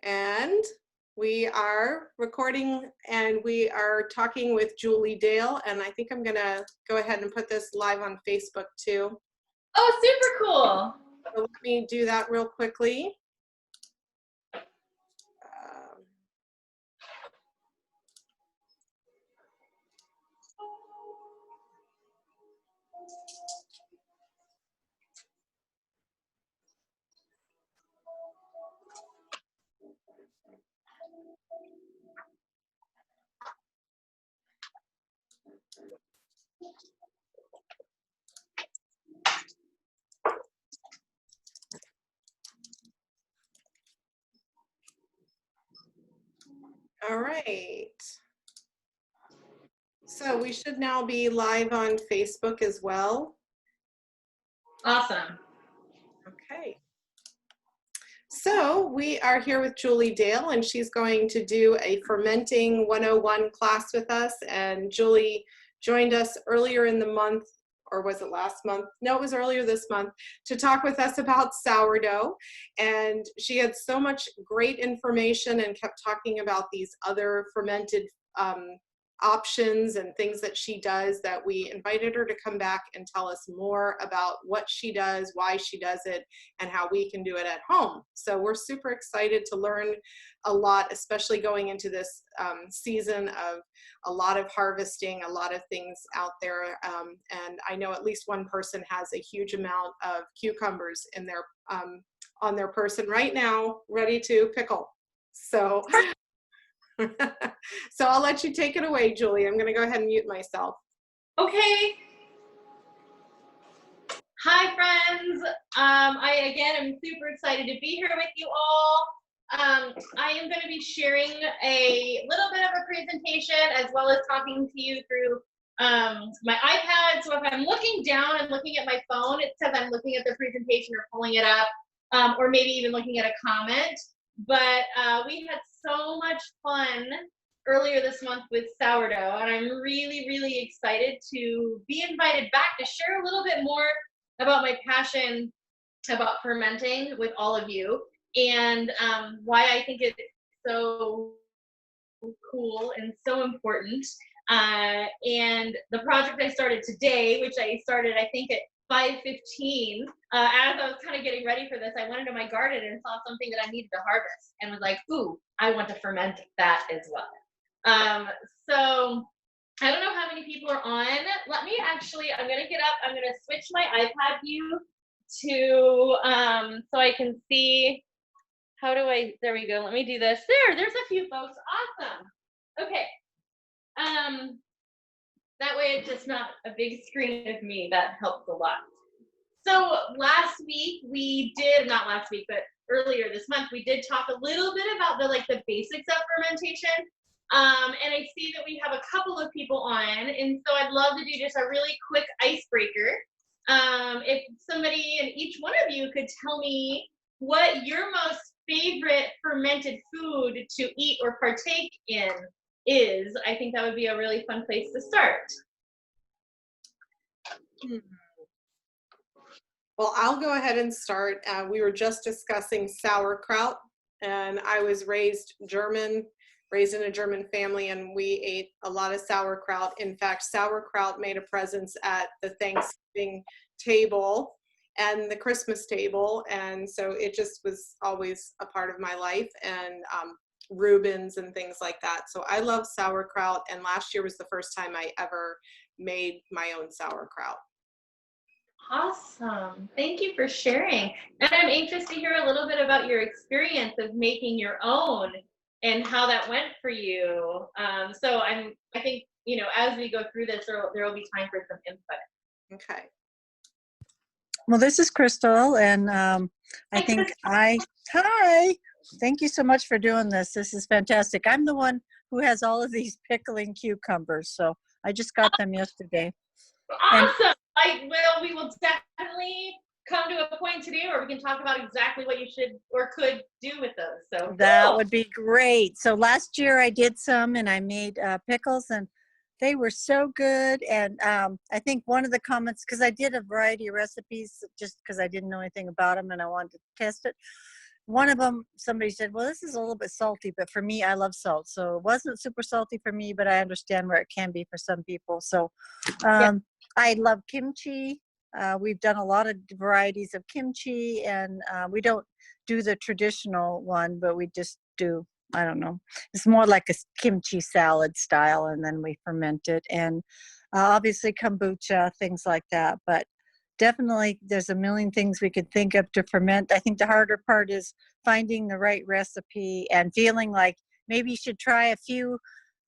And we are recording and we are talking with Julie Dale, and I think I'm gonna go ahead and put this live on Facebook too. Oh, super cool. So let me do that real quickly. All right. So we should now be live on Facebook as well. Awesome. Okay. So we are here with Julie Dale, and she's going to do a Fermenting 101 class with us. And Julie joined us earlier in the month, or was it last month? No, it was earlier this month, to talk with us about sourdough. And she had so much great information and kept talking about these other fermented options and things that she does, that we invited her to come back and tell us more about what she does, why she does it, and how we can do it at home. So we're super excited to learn a lot, especially going into this season of a lot of harvesting, a lot of things out there. And I know at least one person has a huge amount of cucumbers in their on their person right now, ready to pickle. So so I'll let you take it away, Julie. I'm going to go ahead and mute myself. Okay. Hi, friends. I again am super excited to be here with you all. I am going to be sharing a little bit of a presentation as well as talking to you through my iPad. So if I'm looking down and looking at my phone, it says I'm looking at the presentation or pulling it up, or maybe even looking at a comment. But we had so much fun earlier this month with sourdough, and I'm really, really excited to be invited back to share a little bit more about my passion about fermenting with all of you, and why I think it's so cool and so important. And the project I started today, which I started I think at 5:15, as I was kind of getting ready for this, I went into my garden and saw something that I needed to harvest and was like, ooh, I want to ferment that as well. So I don't know how many people are on. Let me actually, I'm gonna get up, I'm gonna switch my iPad view to, so I can see, how do I, there we go, let me do this. There's a few folks, awesome. Okay, that way it's just not a big screen of me, that helps a lot. So last week we did, not last week, but earlier this month, we did talk a little bit about the basics of fermentation. And I see that we have a couple of people on, and so I'd love to do just a really quick icebreaker. If somebody, and each one of you could tell me what your most favorite fermented food to eat or partake in is, I think that would be a really fun place to start. Well, I'll go ahead and start. We were just discussing sauerkraut, and I was raised in a German family, and we ate a lot of sauerkraut. In fact, sauerkraut made a presence at the Thanksgiving table and the Christmas table, and so it just was always a part of my life, and Reubens and things like that. So I love sauerkraut, and last year was the first time I ever made my own sauerkraut. Awesome. Thank you for sharing. And I'm anxious to hear a little bit about your experience of making your own and how that went for you. So I think, as we go through this, there will be time for some input. Okay. Well, this is Crystal, and hi. Thank you so much for doing this. This is fantastic. I'm the one who has all of these pickling cucumbers, so I just got them yesterday. Awesome. We will definitely come to a point today where we can talk about exactly what you should or could do with those. So that would be great. So last year I did some, and I made pickles, and they were so good. And I think one of the comments, because I did a variety of recipes just because I didn't know anything about them and I wanted to test it. one of them, somebody said, well, this is a little bit salty, but for me, I love salt. So it wasn't super salty for me, but I understand where it can be for some people. So I love kimchi. We've done a lot of varieties of kimchi, and we don't do the traditional one, but we just do, I don't know, it's more like a kimchi salad style, and then we ferment it. And obviously kombucha, things like that. But definitely there's a million things we could think of to ferment. I think the harder part is finding the right recipe and feeling like maybe you should try a few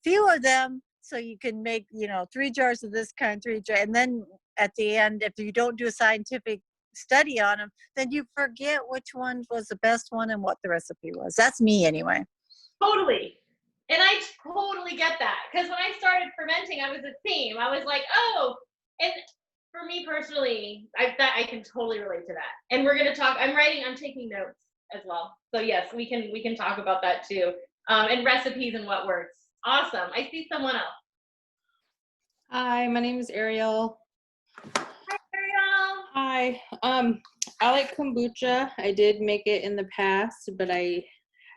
of them, so you can make, 3 jars of this kind, 3 jars, and then at the end, if you don't do a scientific study on them, then you forget which one was the best one and what the recipe was. That's me anyway. Totally. And I totally get that. Because when I started fermenting, I was the same. I was like, oh, and for me personally, I can totally relate to that. And we're going to talk, I'm taking notes as well. So yes, we can talk about that too. And recipes and what works. Awesome. I see someone else. Hi, my name is Ariel. Hi, Ariel. Hi. I like kombucha. I did make it in the past, but I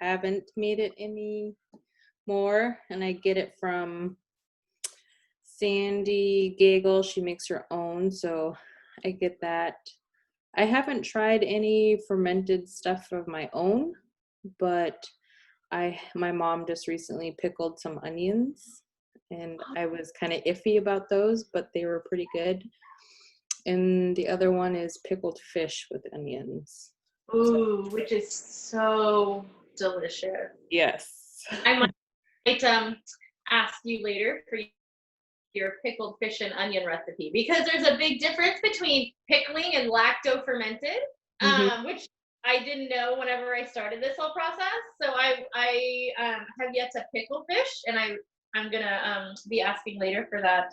haven't made it anymore. And I get it from Sandy Gagel. She makes her own, so I get that. I haven't tried any fermented stuff of my own, but my mom just recently pickled some onions, and I was kind of iffy about those, but they were pretty good. And the other one is pickled fish with onions. Ooh, which is so delicious. Yes. I might ask you later for your pickled fish and onion recipe, because there's a big difference between pickling and lacto fermented, which I didn't know whenever I started this whole process. So I have yet to pickle fish, and I'm gonna be asking later for that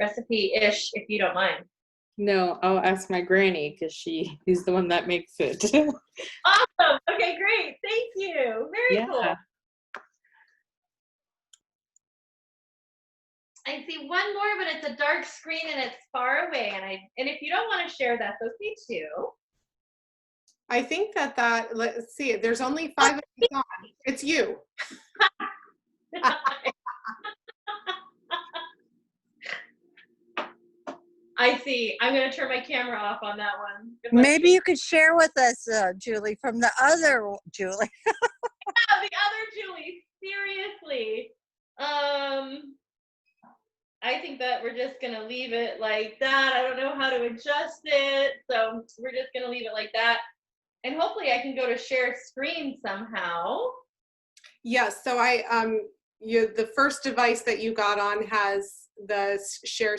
recipe-ish, if you don't mind. No, I'll ask my granny, because she's the one that makes it. Awesome. Okay, great. Thank you. Very cool. I see one more, but it's a dark screen and it's far away. And if you don't want to share, that's okay too. I think that let's see, there's only 5 of us on. It's you. I see. I'm going to turn my camera off on that one. Maybe you could share with us, Julie, from the other Julie. Yeah, the other Julie. Seriously. I think that we're just going to leave it like that. I don't know how to adjust it. So we're just going to leave it like that. And hopefully I can go to share screen somehow. Yes, so the first device that you got on has the share,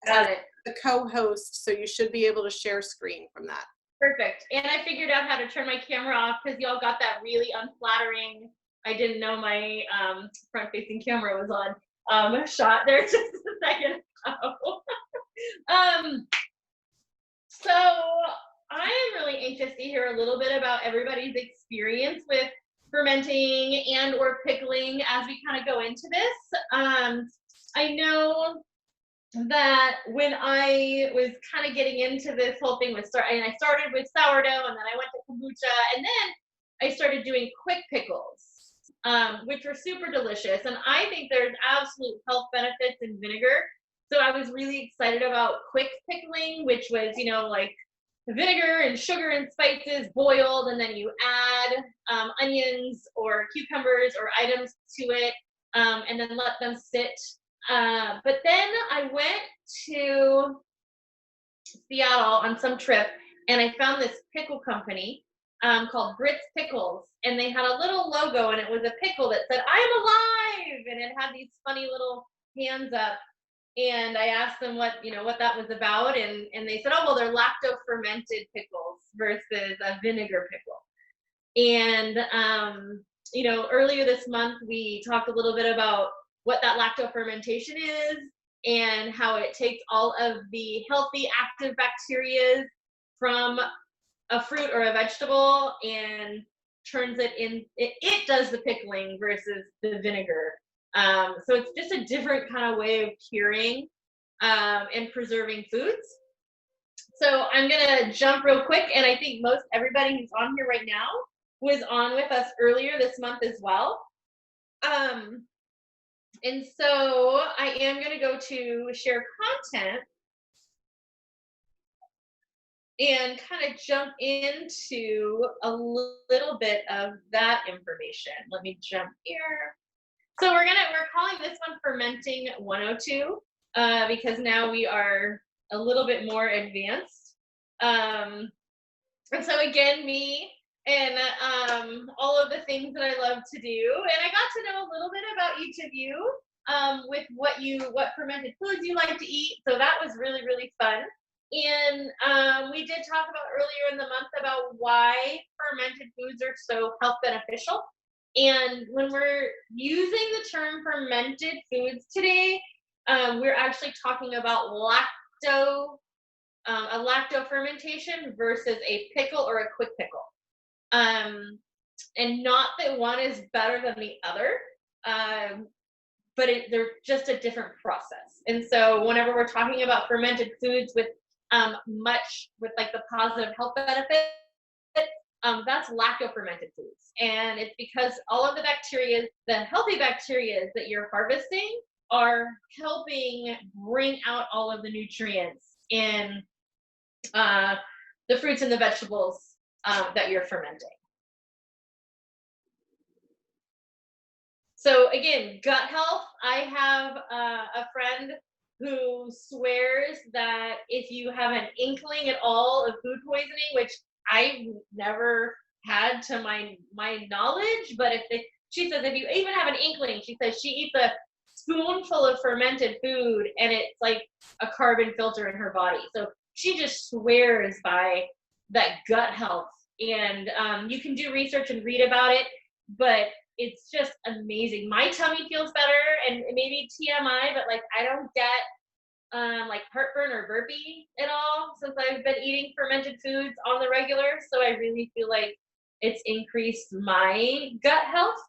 Got it. the co-host, so you should be able to share screen from that. Perfect. And I figured out how to turn my camera off, because y'all got that really unflattering, I didn't know my front-facing camera was on, shot there just a second ago. So I am really anxious to hear a little bit about everybody's experience with fermenting and or pickling as we kind of go into this. I know that when I was kind of getting into this whole thing and I started with sourdough, and then I went to kombucha, and then I started doing quick pickles, which were super delicious. And I think there's absolute health benefits in vinegar. So I was really excited about quick pickling, which was, like vinegar and sugar and spices boiled, and then you add onions or cucumbers or items to it, and then let them sit. But then I went to Seattle on some trip, and I found this pickle company called Brits Pickles, and they had a little logo, and it was a pickle that said, "I am alive," and it had these funny little hands up. And I asked them what that was about, and they said, oh, well, they're lacto fermented pickles versus a vinegar pickle. And earlier this month we talked a little bit about what that lacto fermentation is, and how it takes all of the healthy active bacteria from a fruit or a vegetable and turns it in. It does the pickling versus the vinegar. So it's just a different kind of way of curing and preserving foods. So I'm gonna jump real quick, and I think most everybody who's on here right now was on with us earlier this month as well. And so I am going to go to share content and kind of jump into a little bit of that information. Let me jump here. So we're calling this one Fermenting 102 because now we are a little bit more advanced. And so again, me and all of the things that I love to do, and I got to know a little bit about each of you with what fermented foods you like to eat. So that was really, really fun. And we did talk about earlier in the month about why fermented foods are so health beneficial. And when we're using the term fermented foods today, we're actually talking about a lacto fermentation versus a pickle or a quick pickle. And not that one is better than the other, but they're just a different process. And so whenever we're talking about fermented foods with like the positive health benefits, that's lacto-fermented foods. And it's because all of the healthy bacteria that you're harvesting are helping bring out all of the nutrients in the fruits and the vegetables that you're fermenting. So again, gut health, I have a friend who swears that if you have an inkling at all of food poisoning, which I've never had to my knowledge, but she says if you even have an inkling, she says she eats a spoonful of fermented food and it's like a carbon filter in her body. So she just swears by that gut health. And you can do research and read about it, but it's just amazing. My tummy feels better, and maybe TMI, but like I don't get like heartburn or burpee at all since I've been eating fermented foods on the regular. So I really feel like it's increased my gut health.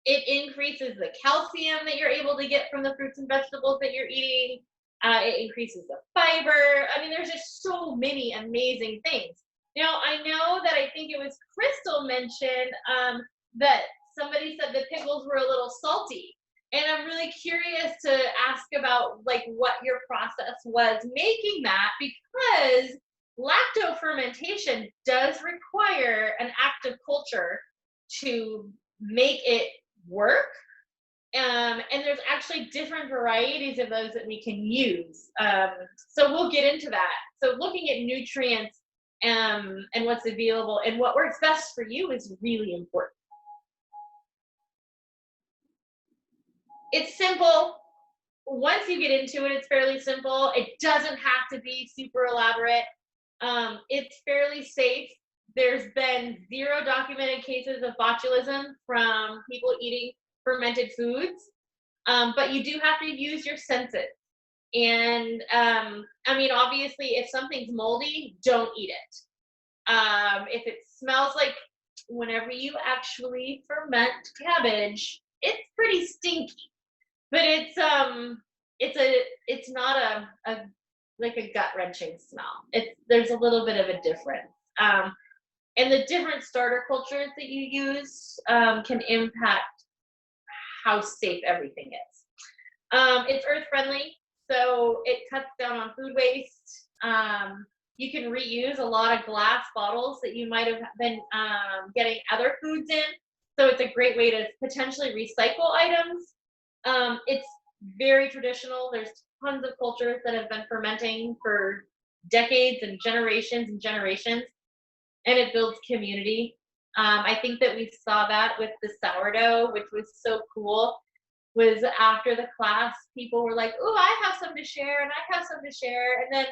It increases the calcium that you're able to get from the fruits and vegetables that you're eating. It increases the fiber. I mean, there's just so many amazing things. Now, I know that I think it was Crystal mentioned that somebody said the pickles were a little salty. And I'm really curious to ask about like what your process was making that, because lacto fermentation does require an active culture to make it work. And there's actually different varieties of those that we can use. So we'll get into that. So looking at nutrients and what's available and what works best for you is really important. It's simple. Once you get into it, it's fairly simple. It doesn't have to be super elaborate. It's fairly safe. There's been 0 documented cases of botulism from people eating fermented foods, but you do have to use your senses. And I mean, obviously, if something's moldy, don't eat it. If it smells like, whenever you actually ferment cabbage, it's pretty stinky. But it's not a like a gut-wrenching smell. There's a little bit of a difference. And the different starter cultures that you use can impact how safe everything is. It's earth-friendly, so it cuts down on food waste. You can reuse a lot of glass bottles that you might have been getting other foods in. So it's a great way to potentially recycle items. It's very traditional. There's tons of cultures that have been fermenting for decades and generations, and it builds community. I think that we saw that with the sourdough, which was so cool. Was after the class, people were like, "Oh, I have some to share, and I have some to share." And then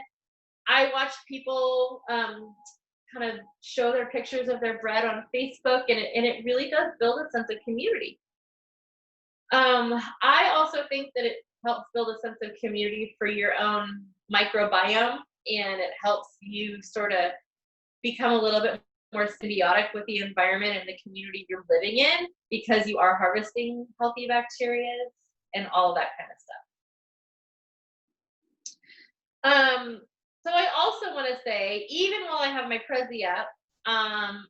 I watched people kind of show their pictures of their bread on Facebook, and it really does build a sense of community. I also think that it helps build a sense of community for your own microbiome, and it helps you sort of become a little bit more symbiotic with the environment and the community you're living in, because you are harvesting healthy bacteria and all of that kind of stuff. So I also want to say, even while I have my Prezi up,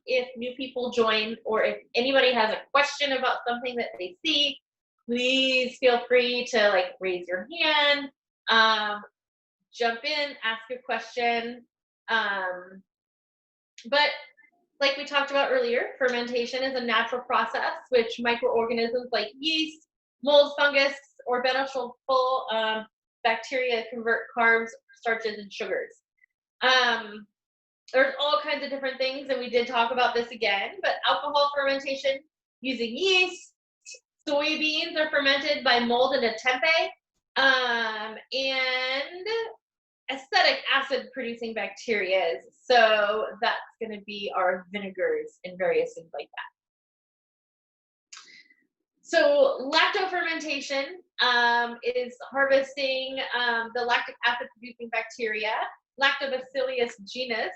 if new people join, or if anybody has a question about something that they see, please feel free to like raise your hand, jump in, ask a question. But like we talked about earlier, fermentation is a natural process which microorganisms like yeast, mold, fungus, or beneficial bacteria convert carbs, starches, and sugars. There's all kinds of different things, and we did talk about this again, but alcohol fermentation using yeast, soybeans are fermented by mold and a tempeh, and acetic acid producing bacteria. So that's going to be our vinegars and various things like that. So lactofermentation is harvesting the lactic acid producing bacteria, Lactobacillus genus.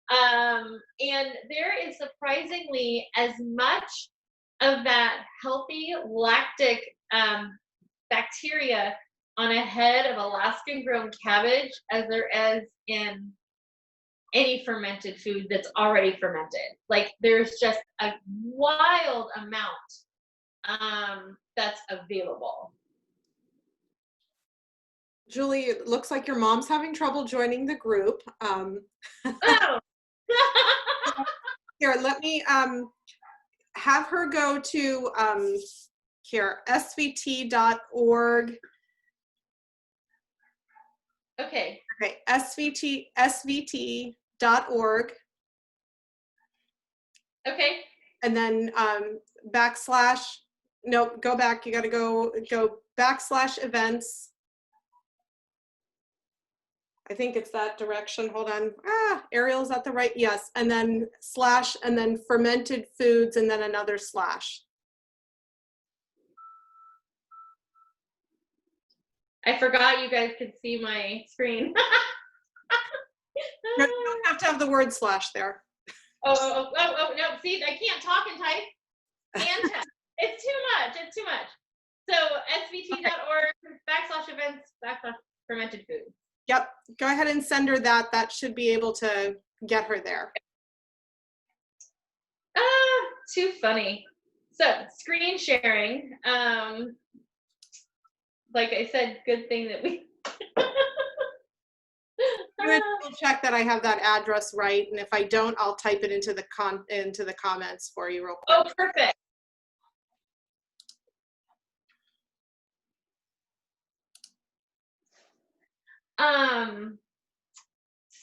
And there is surprisingly as much of that healthy lactic bacteria on a head of Alaskan grown cabbage as there is in any fermented food that's already fermented. Like there's just a wild amount that's available. Julie, it looks like your mom's having trouble joining the group. Oh. Here, let me have her go to here, svt.org. Okay. Okay, svt.org. Okay. And then no, go back. You got to go /events. I think it's that direction. Hold on. Ariel's at the right. Yes. And then / and then fermented foods and then another /. I forgot you guys could see my screen. You don't have to have the word / there. Oh, no. See, I can't talk and type and text. It's too much. It's too much. So svt.org /events /fermented foods. Yep. Go ahead and send her that. That should be able to get her there. Too funny. So screen sharing. Like I said, good thing that we. Good. We'll check that I have that address right, and if I don't, I'll type it into the comments for you real quick. Oh, perfect.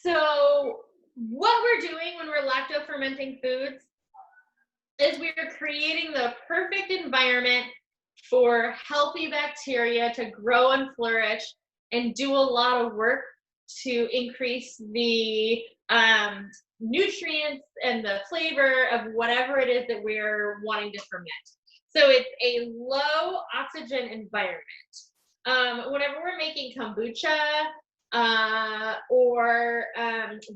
So what we're doing when we're lacto-fermenting foods is we're creating the perfect environment for healthy bacteria to grow and flourish and do a lot of work to increase the nutrients and the flavor of whatever it is that we're wanting to ferment. So it's a low oxygen environment. Whenever we're making kombucha or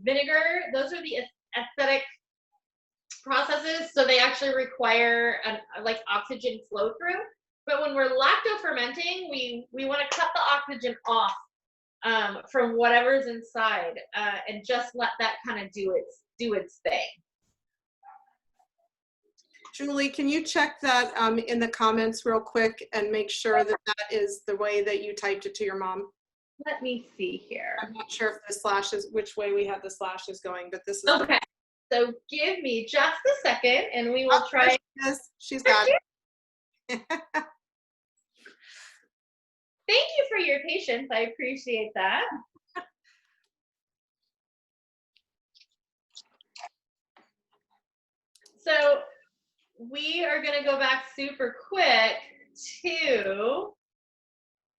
vinegar, those are the acidic processes, so they actually require like oxygen flow through. But when we're lacto fermenting, we want to cut the oxygen off from whatever's inside and just let that kind of do its thing. Julie, can you check that in the comments real quick and make sure that that is the way that you typed it to your mom? Let me see here. I'm not sure if the / is which way we have the / is going, but this is okay. So give me just a second, and we will try. She's got it. Thank you for your patience. I appreciate that. So we are going to go back super quick to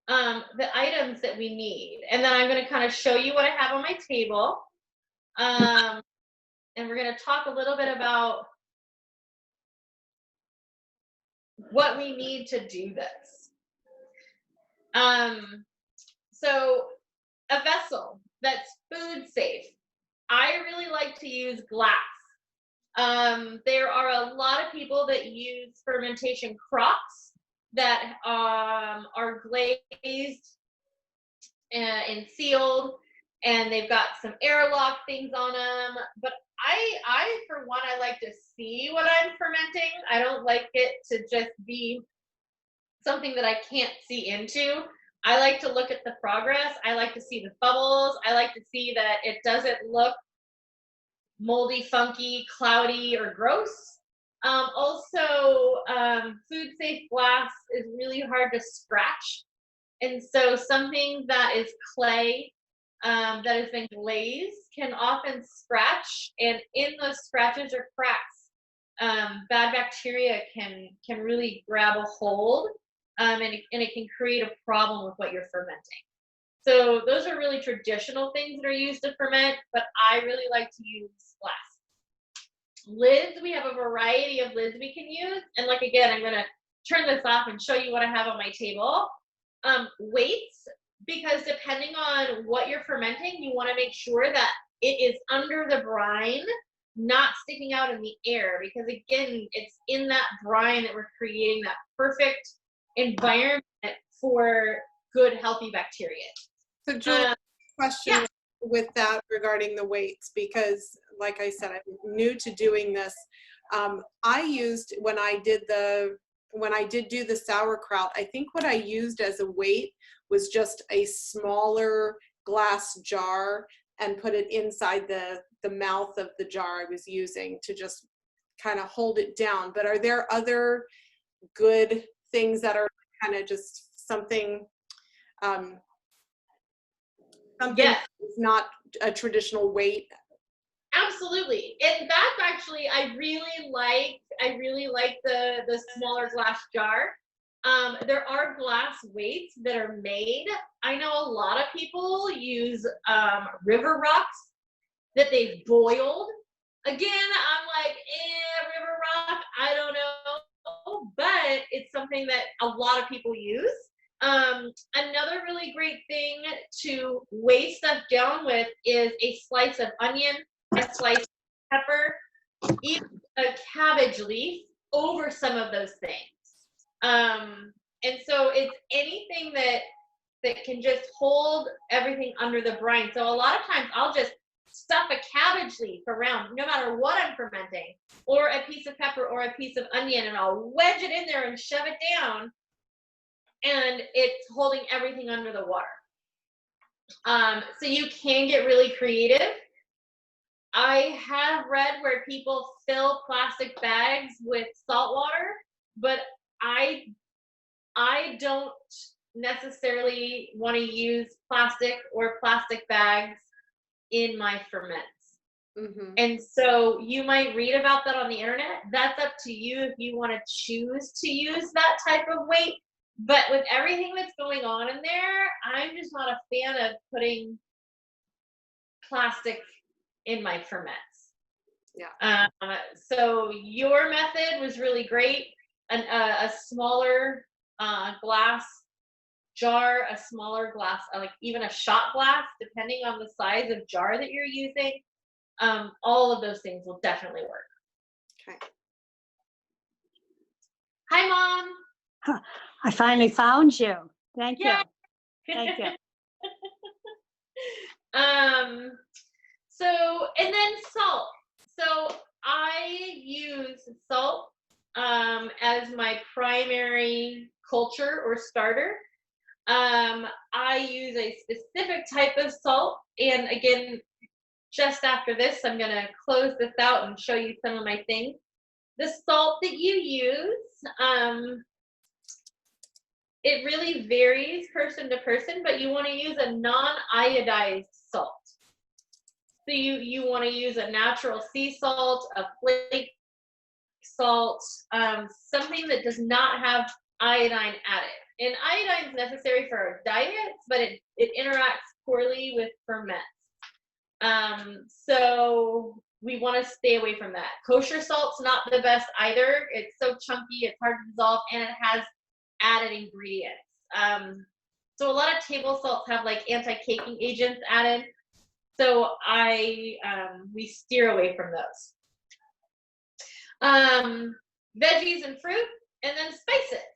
the items that we need. And then I'm going to kind of show you what I have on my table. And we're going to talk a little bit about what we need to do this. So a vessel that's food safe. I really like to use glass. There are a lot of people that use fermentation crocks that are glazed and sealed, and they've got some airlock things on them. But I for one, I like to see what I'm fermenting. I don't like it to just be something that I can't see into. I like to look at the progress. I like to see the bubbles. I like to see that it doesn't look moldy, funky, cloudy, or gross. Also, food safe glass is really hard to scratch. And so something that is clay that has been glazed can often scratch. And in those scratches or cracks, bad bacteria can really grab a hold, and it can create a problem with what you're fermenting. So those are really traditional things that are used to ferment, but I really like to use glass. Lids, we have a variety of lids we can use. And like, again, I'm gonna turn this off and show you what I have on my table. Weights, because depending on what you're fermenting, you wanna make sure that it is under the brine, not sticking out in the air, because again, it's in that brine that we're creating that perfect environment for good, healthy bacteria. So Julie, question yeah. with that regarding the weights, because like I said, I'm new to doing this. I used, when I did do the sauerkraut, I think what I used as a weight was just a smaller glass jar and put it inside the mouth of the jar I was using to just kind of hold it down. But are there other good things that are kind of just something Yes. that's not a traditional weight? Absolutely. And that's actually, I really like the smaller glass jar. There are glass weights that are made. I know a lot of people use river rocks that they've boiled. Again, I'm like, river rock, I don't know, but it's something that a lot of people use. Another really great thing to weigh stuff down with is a slice of onion, a slice of pepper, even a cabbage leaf over some of those things. And so it's anything that can just hold everything under the brine. So a lot of times I'll just stuff a cabbage leaf around, no matter what I'm fermenting, or a piece of pepper or a piece of onion, and I'll wedge it in there and shove it down, and it's holding everything under the water. So you can get really creative. I have read where people fill plastic bags with salt water, but I don't necessarily want to use plastic or plastic bags in my ferments. Mm-hmm. And so you might read about that on the internet. That's up to you if you want to choose to use that type of weight. But with everything that's going on in there, I'm just not a fan of putting plastic in my ferments. Yeah. So your method was really great. A smaller glass jar, a smaller glass, like even a shot glass, depending on the size of jar that you're using. All of those things will definitely work. Okay. Hi, Mom. I finally found you. Thank you. Yay. Thank you. So, and then salt. So I use salt as my primary culture or starter. I use a specific type of salt, and again, just after this, I'm gonna close this out and show you some of my things. The salt that you use, it really varies person to person, but you want to use a non-iodized salt. So you want to use a natural sea salt, a flake salt, something that does not have iodine added. And iodine is necessary for our diets, but it interacts poorly with ferments. So we want to stay away from that. Kosher salt's not the best either. It's so chunky, it's hard to dissolve, and it has added ingredients. So a lot of table salts have like anti-caking agents added. So we steer away from those. Veggies and fruit, and then spices.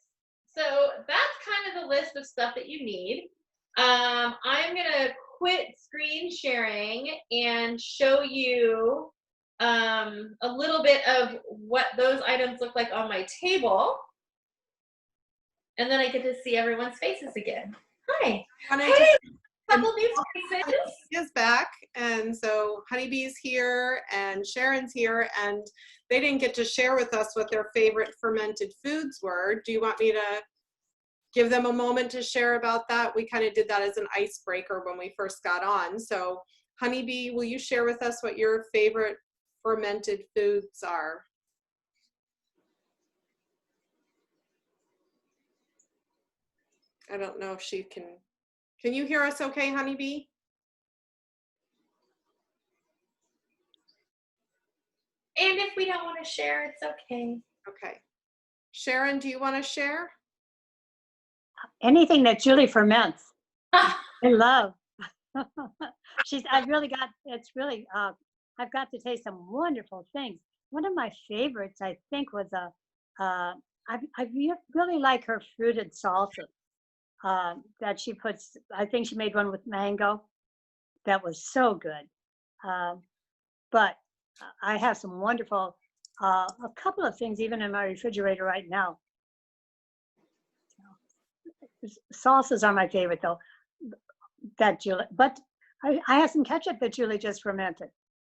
So that's kind of the list of stuff that you need. I'm gonna quit screen sharing and show you a little bit of what those items look like on my table. And then I get to see everyone's faces again. Hi. Hey, couple new faces. Is back, and so Honeybee's here and Sharon's here, and they didn't get to share with us what their favorite fermented foods were. Do you want me to give them a moment to share about that? We kind of did that as an icebreaker when we first got on. So Honeybee, will you share with us what your favorite fermented foods are? I don't know if she can. Can you hear us okay, Honeybee? And if we don't want to share, it's okay. Okay. Sharon, do you want to share? Anything that Julie ferments, I love. I've got to taste some wonderful things. One of my favorites, I think, was I really like her fruited salsa that she puts. I think she made one with mango. That was so good. But I have some wonderful, a couple of things even in my refrigerator right now. Salsas are my favorite though. But I have some ketchup that Julie just fermented,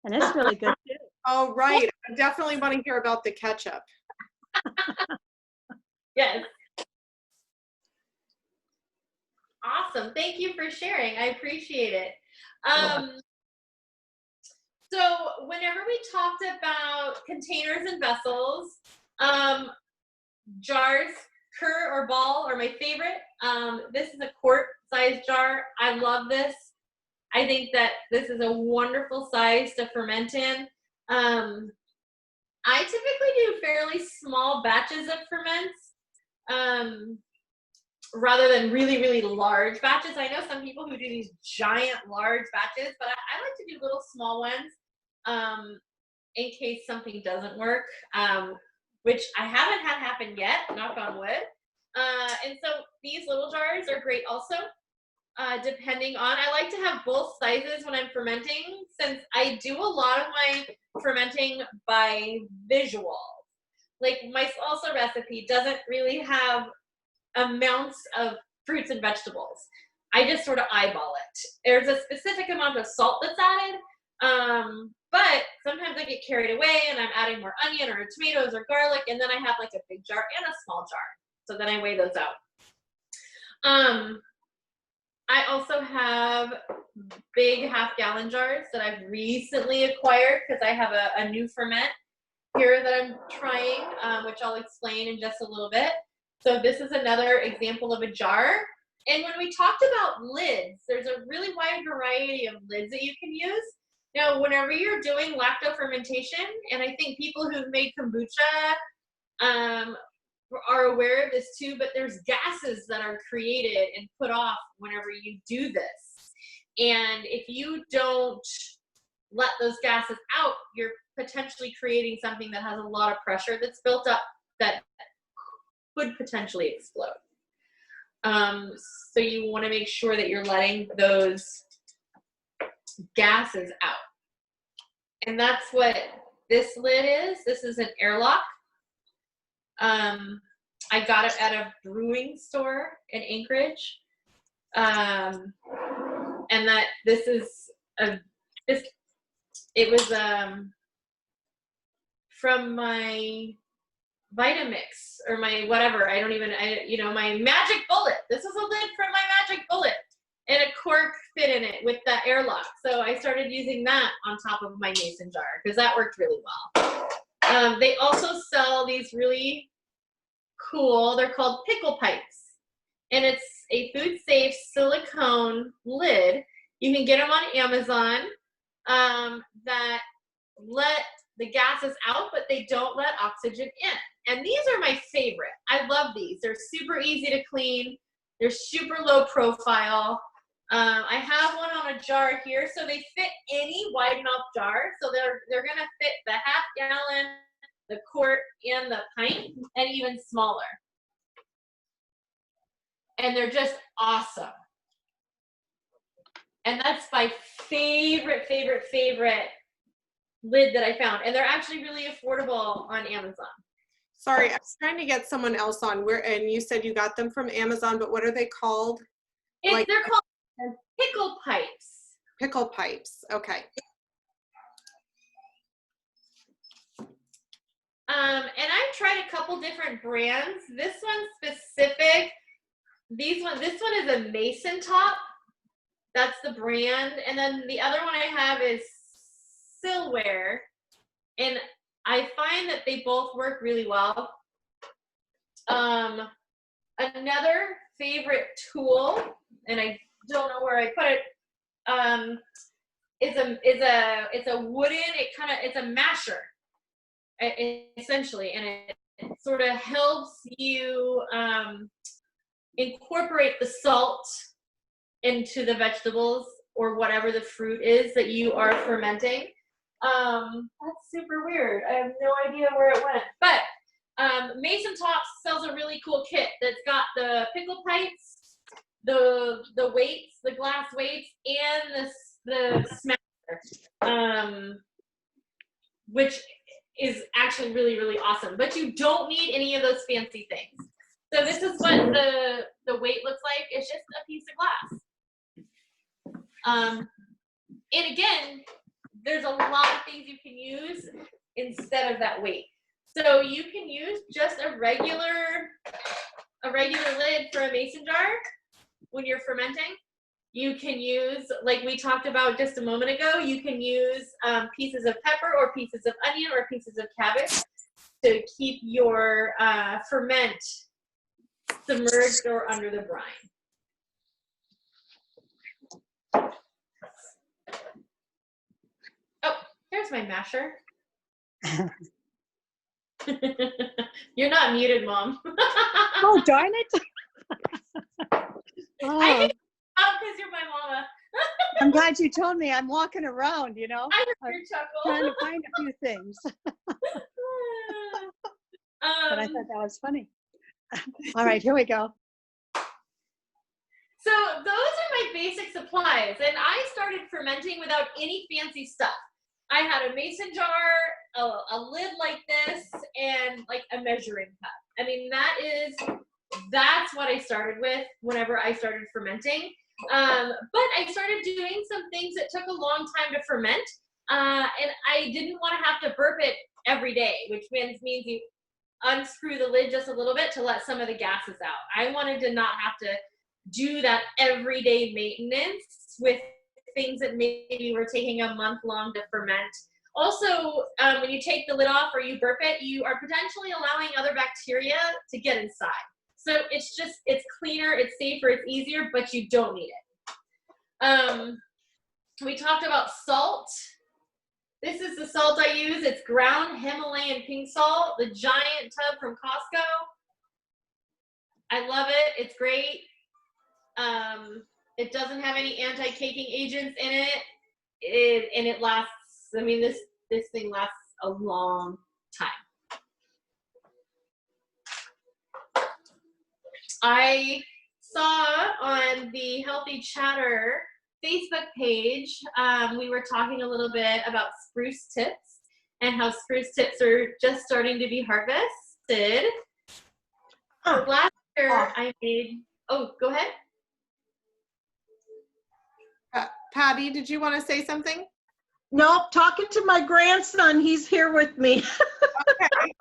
and it's really good too. Oh, right. I definitely want to hear about the ketchup. Yes. Awesome. Thank you for sharing. I appreciate it. So whenever we talked about containers and vessels, jars, cur or ball are my favorite. This is a quart-sized jar. I love this. I think that this is a wonderful size to ferment in. I typically do fairly small batches of ferments rather than really, really large batches. I know some people who do these giant, large batches, but I like to do little small ones in case something doesn't work, which I haven't had happen yet, knock on wood. And so these little jars are great also, depending on, I like to have both sizes when I'm fermenting, since I do a lot of my fermenting by visual. Like my salsa recipe doesn't really have amounts of fruits and vegetables. I just sort of eyeball it. There's a specific amount of salt that's added, but sometimes I get carried away and I'm adding more onion or tomatoes or garlic, and then I have like a big jar and a small jar. So then I weigh those out. I also have big half-gallon jars that I've recently acquired because I have a new ferment here that I'm trying, which I'll explain in just a little bit. So this is another example of a jar. And when we talked about lids, there's a really wide variety of lids that you can use. Now, whenever you're doing lacto fermentation, and I think people who've made kombucha are aware of this too, but there's gases that are created and put off whenever you do this. And if you don't let those gases out, you're potentially creating something that has a lot of pressure that's built up that could potentially explode. So you want to make sure that you're letting those gases out. And that's what this lid is. This is an Airlock. I got it at a brewing store in Anchorage. And that this is it was from my Vitamix or my whatever. My magic bullet. This is a lid from my magic bullet. And a cork fit in it with the Airlock. So I started using that on top of my mason jar because that worked really well. They also sell these really cool, they're called pickle pipes. And it's a food safe silicone lid. You can get them on Amazon that let the gases out, but they don't let oxygen in. And these are my favorite. I love these. They're super easy to clean. They're super low profile. I have one on a jar here, so they fit any wide enough jar. So they're gonna fit the half-gallon, the quart, and the pint, and even smaller. And they're just awesome. And that's my favorite lid that I found. And they're actually really affordable on Amazon. Sorry, I was trying to get someone else on. And you said you got them from Amazon, but what are they called? They're called pickle pipes. Pickle pipes. Okay. And I've tried a couple different brands. This one specific, this one is a Mason Top. That's the brand. And then the other one I have is Silware. And I find that they both work really well. Another favorite tool, and I don't know where I put it, it's a wooden, it's a masher, essentially, and it sort of helps you incorporate the salt into the vegetables or whatever the fruit is that you are fermenting. That's super weird. I have no idea where it went. But Mason Tops sells a really cool kit that's got the pickle pipes, the weights, the glass weights, and the smasher, which is actually really, really awesome. But you don't need any of those fancy things. So this is what the weight looks like. It's just a piece of glass. And again, there's a lot of things you can use instead of that weight. So you can use just a regular lid for a mason jar when you're fermenting. You can use, like we talked about just a moment ago, you can use pieces of pepper or pieces of onion or pieces of cabbage to keep your ferment submerged or under the brine. Oh, there's my masher. You're not muted, Mom. Oh, darn it. I Oh, think because you're my mama. I'm glad you told me. I'm walking around, you know, I heard your chuckle. trying to find a few things. But I thought that was funny. All right, here we go. So those are my basic supplies, and I started fermenting without any fancy stuff. I had a mason jar, a lid like this, and like a measuring cup. I mean, that's what I started with whenever I started fermenting. But I started doing some things that took a long time to ferment, and I didn't want to have to burp it every day, which means you unscrew the lid just a little bit to let some of the gases out. I wanted to not have to do that everyday maintenance with things that maybe were taking a month long to ferment. Also, when you take the lid off or you burp it, you are potentially allowing other bacteria to get inside. So it's cleaner, it's safer, it's easier, but you don't need it. We talked about salt. This is the salt I use. It's ground Himalayan pink salt, the giant tub from Costco. I love it. It's great. It doesn't have any anti-caking agents in it. And it lasts, I mean, this thing lasts a long time. I saw on the Healthy Chatter Facebook page, we were talking a little bit about spruce tips and how spruce tips are just starting to be harvested. So last year I made, oh, go ahead. Patty, did you want to say something? Nope, talking to my grandson. He's here with me. Okay.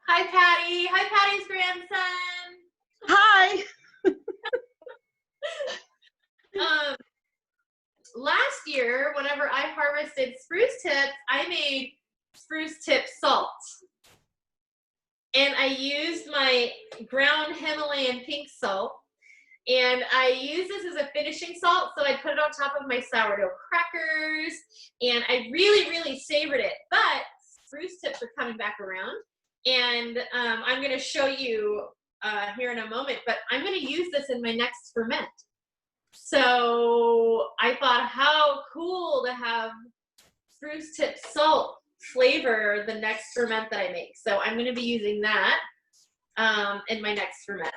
Hi, Patty. Hi, Patty's grandson. Hi. Last year, whenever I harvested spruce tips, I made spruce tip salt. And I used my ground Himalayan pink salt. And I use this as a finishing salt, so I put it on top of my sourdough crackers, and I really, really savored it. But spruce tips are coming back around, and I'm going to show you here in a moment, but I'm going to use this in my next ferment. So I thought, how cool to have spruce tip salt flavor the next ferment that I make. So I'm going to be using that in my next ferment.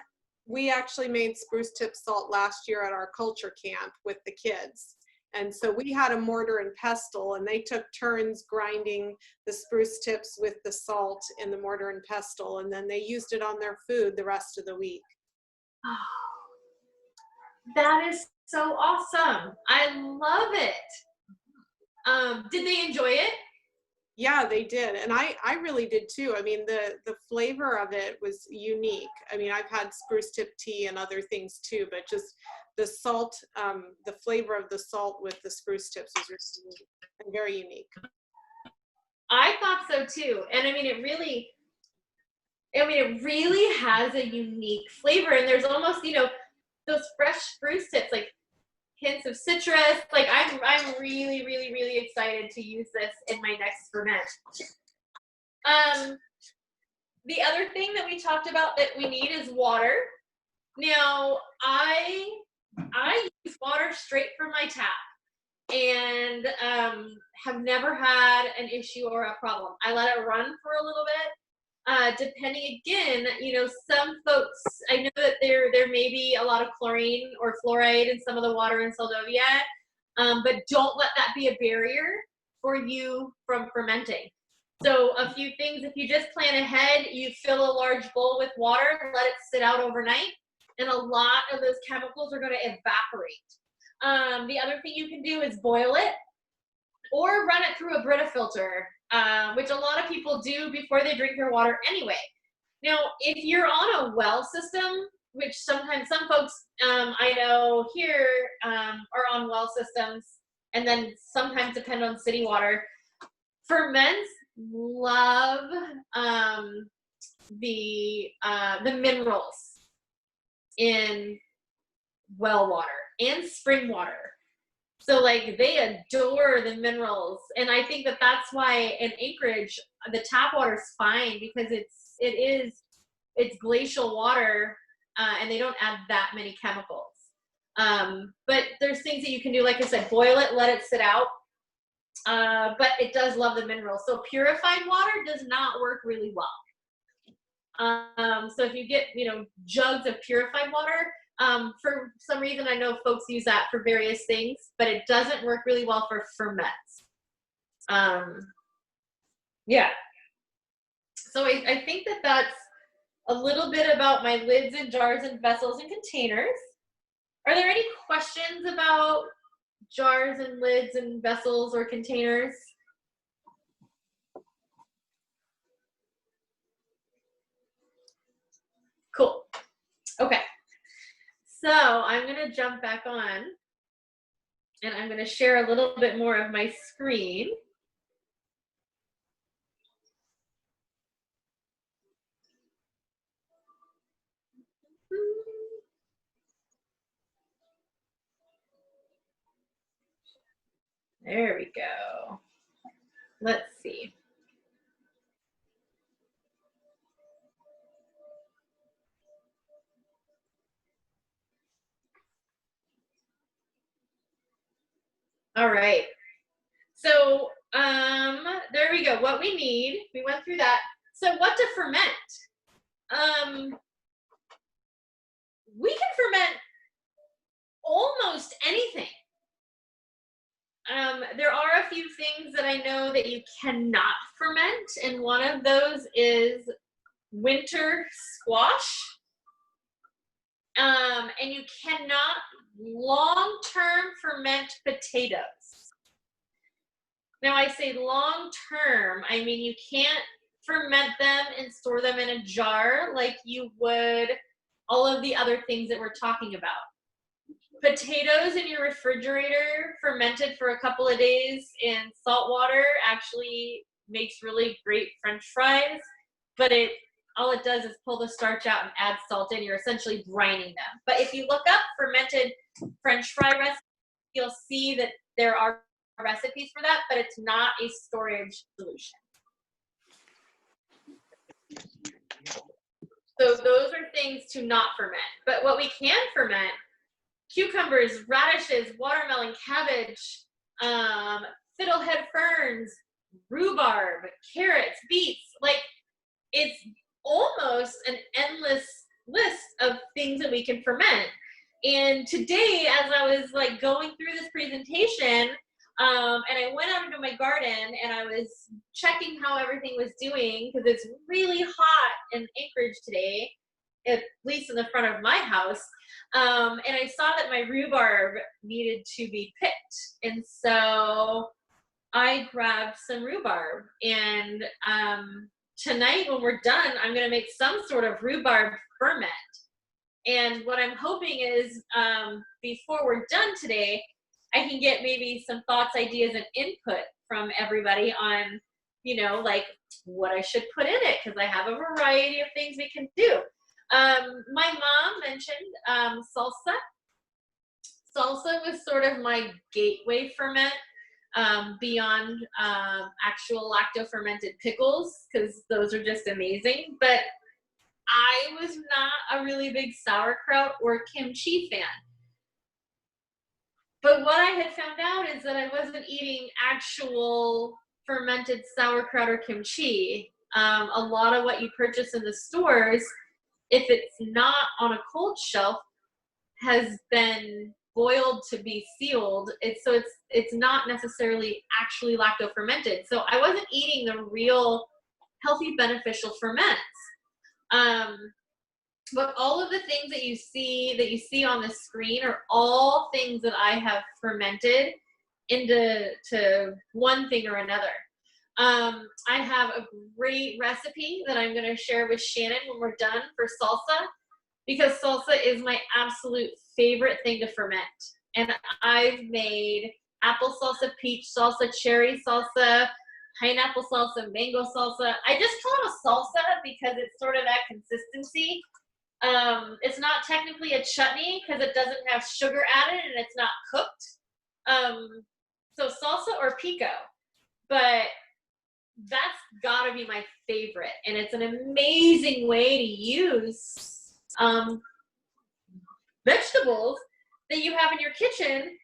we actually made spruce tip salt last year at our culture camp with the kids. And so we had a mortar and pestle, and they took turns grinding the spruce tips with the salt in the mortar and pestle, and then they used it on their food the rest of the week. Oh, that is so awesome. I love it. Did they enjoy it? Yeah, they did. And I really did too. I mean, the flavor of it was unique. I mean, I've had spruce tip tea and other things too, but just the salt, the flavor of the salt with the spruce tips was really very unique. I thought so too. And I mean, it really has a unique flavor. And there's almost, you know, those fresh spruce tips, like hints of citrus. Like I'm really, really, really excited to use this in my next ferment. The other thing that we talked about that we need is water. Now, I use water straight from my tap and have never had an issue or a problem. I let it run for a little bit. Depending, again, you know, some folks, I know that there may be a lot of chlorine or fluoride in some of the water in Salvia, but don't let that be a barrier for you from fermenting. So a few things, if you just plan ahead, you fill a large bowl with water, let it sit out overnight, and a lot of those chemicals are going to evaporate. The other thing you can do is boil it or run it through a Brita filter, which a lot of people do before they drink their water anyway. Now, if you're on a well system, which sometimes some folks I know here are on well systems, and then sometimes depend on city water, ferments love the minerals in well water and spring water. So like they adore the minerals, and I think that that's why in Anchorage the tap water is fine, because it's glacial water, and they don't add that many chemicals. But there's things that you can do, like I said, boil it, let it sit out. But it does love the minerals. So purified water does not work really well. So if you get, you know, jugs of purified water, for some reason, I know folks use that for various things, but it doesn't work really well for ferments. Yeah. So I think that that's a little bit about my lids and jars and vessels and containers. Are there any questions about jars and lids and vessels or containers? Cool. Okay. So I'm going to jump back on, and I'm going to share a little bit more of my screen. There we go. Let's see. All right. So there we go. What we need, we went through that. So what to ferment? We can ferment almost anything. There are a few things that I know that you cannot ferment, and one of those is winter squash. And you cannot long-term ferment potatoes. Now I say long-term, I mean you can't ferment them and store them in a jar like you would all of the other things that we're talking about. Potatoes in your refrigerator fermented for a couple of days in salt water actually makes really great French fries, but all it does is pull the starch out and add salt in. You're essentially brining them. But if you look up fermented French fry recipes, you'll see that there are recipes for that, but it's not a storage solution. So those are things to not ferment. But what we can ferment: cucumbers, radishes, watermelon, cabbage, fiddlehead ferns, rhubarb, carrots, beets. Like, it's almost an endless list of things that we can ferment. And today, as I was like going through this presentation, and I went out into my garden and I was checking how everything was doing, because it's really hot in Anchorage today, at least in the front of my house. And I saw that my rhubarb needed to be picked. And so I grabbed some rhubarb. And tonight when we're done, I'm going to make some sort of rhubarb ferment. And what I'm hoping is before we're done today, I can get maybe some thoughts, ideas, and input from everybody on, you know, like what I should put in it, because I have a variety of things we can do. My mom mentioned salsa. Salsa was sort of my gateway ferment beyond actual lacto-fermented pickles, because those are just amazing. But I was not a really big sauerkraut or kimchi fan. But what I had found out is that I wasn't eating actual fermented sauerkraut or kimchi. A lot of what you purchase in the stores, if it's not on a cold shelf, has been boiled to be sealed. So it's not necessarily actually lacto fermented. So I wasn't eating the real healthy, beneficial ferments. But all of the things that you see on the screen are all things that I have fermented into one thing or another. I have a great recipe that I'm going to share with Shannon when we're done for salsa, because salsa is my absolute favorite thing to ferment. And I've made apple salsa, peach salsa, cherry salsa, pineapple salsa, mango salsa. I just call it a salsa because it's sort of that consistency. It's not technically a chutney because it doesn't have sugar added and it's not cooked. So salsa or pico, but that's gotta be my favorite. And it's an amazing way to use vegetables that you have in your kitchen